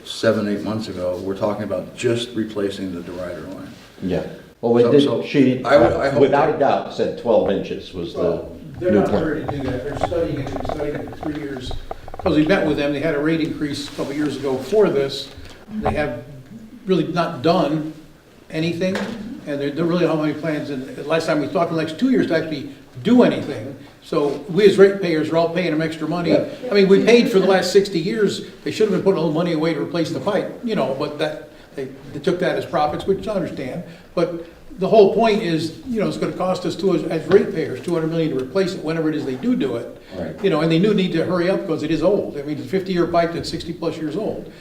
7-8 months ago, we're talking about just replacing the DeRuyter line. Yeah. Well, she, without a doubt, said 12 inches was the They're new not plan. hurry to do that. They're studying it, been studying it for 3 years. Because we met with them, they had a rate increase a couple of years ago for this. They have really not done anything, and they don't really have any plans. And the last time we talked, in the next 2 years to actually do anything. So we as ratepayers are all paying them extra money. Yeah. I mean, we paid for the last 60 years. They should have been putting a little money away to replace the pipe, but that they took that as profits, which I understand. But the whole point is, it's going to cost us as ratepayers $200 million to replace it whenever it is they do it. Right. And they need to hurry up because it is old. I mean, it's a 50-year pipe that's 60+ years old.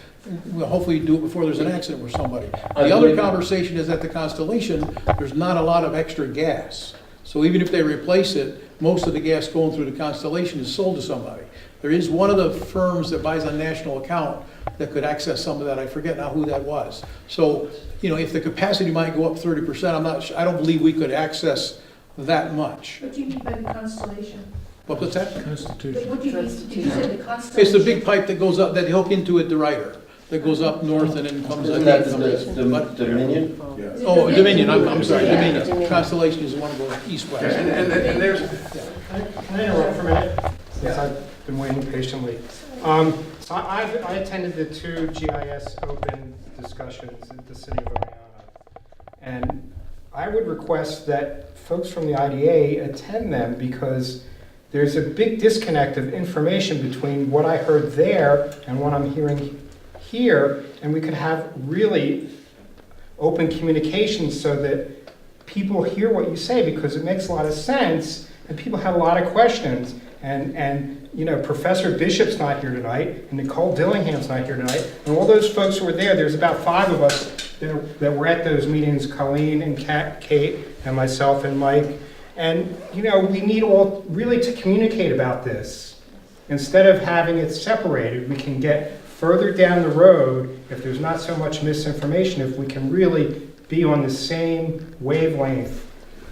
We'll hopefully do it before there's an accident with somebody. The other conversation is at the Constellation, there's not a lot of extra gas. So even if they replace it, most of the gas going through the Constellation is sold to somebody. There is one of the firms that buys on national account that could access some of that. I forget now who that was. So, if the capacity might go up 30%, I don't believe we could access that much. What do you mean by the Constellation? What's that? Constitution. What do you mean, you said the Constellation? It's the big pipe that goes up, that they hook into at DeRuyter, that goes up north and then comes. Isn't that the Dominion? Oh, Dominion, I'm sorry, Dominion. Constellation is the one going east-west. And there's, Can I interrupt for a minute? Since I've been waiting patiently. So I attended the 2 GIS open discussions at the city of Oriana. And I would request that folks from the IDA attend them because there's a big disconnect of information between what I heard there and what I'm hearing here. And we could have really open communication so that people hear what you say, because it makes a lot of sense and people have a lot of questions. And Professor Bishop's not here tonight, and Nicole Dillingham's not here tonight, and all those folks who were there's about 5 of us that were at those meetings, Colleen and Kate and myself and Mike. And, we need all really to communicate about this. Instead of having it separated, we can get further down the road, if there's not so much misinformation, if we can really be on the same wavelength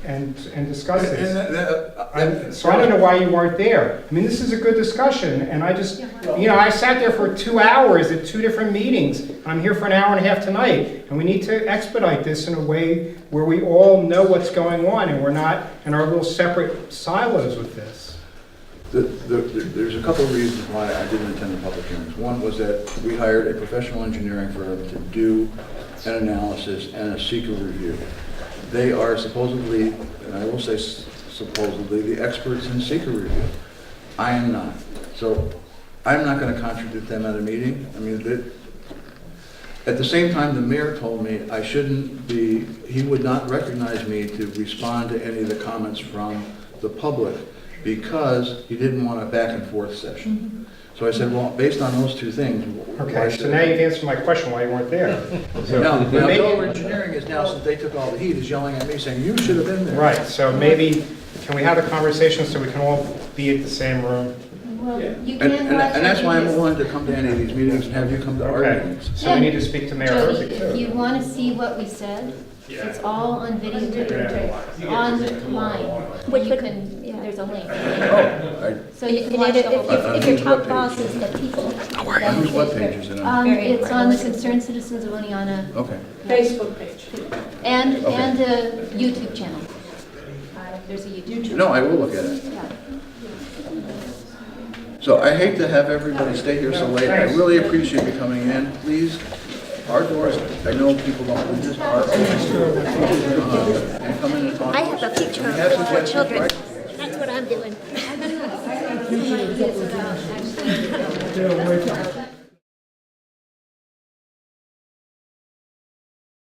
and discuss And this. that- So I don't know why you weren't there. I mean, this is a good discussion, and I just, I sat there for 2 hours at 2 different meetings. I'm here for an hour and a half tonight, and we need to expedite this in a way where we all know what's going on, and we're not in our little separate silos with this. There's a couple of reasons why I didn't attend the public hearings. One was that we hired a professional engineering firm to do an analysis and a seeker review. They are supposedly, and I will say supposedly, the experts in seeker review. I am not. So I'm not going to contradict them at a meeting. I mean, at the same time, the mayor told me I shouldn't be, he would not recognize me to respond to any of the comments from the public because he didn't want a back and forth session. So I said, well, based on those two things. Okay, so now you've answered my question why you weren't there. Now, Dover Engineering is now, since they took all the heat, is yelling at me saying, you should have been there. Right, so maybe, can we have a conversation so we can all be at the same room? Well, you And, can and, watch and that's why I'm videos. willing to come to any of these meetings and have you come to our Okay, meetings. so we need to speak to Mayor Jody, Herzig if too. you want to see what we said, it's all on videotape, online. Which You would- can, yeah. there's a link. Oh, So you can And watch the whole thing. if your top boss is the people. whose webpage is it on? It's on the Concerned Citizens of Oneonta Okay. Facebook page. and Okay. a YouTube channel. There's a YouTube. No, I will look at it. Yeah. So I hate to have everybody stay here so late. I really appreciate you coming in. Please, our doors, I know people don't believe this, are open. And come in and talk. I have a picture We have of 4 suggestions, children. right? That's what I'm doing. Stay away from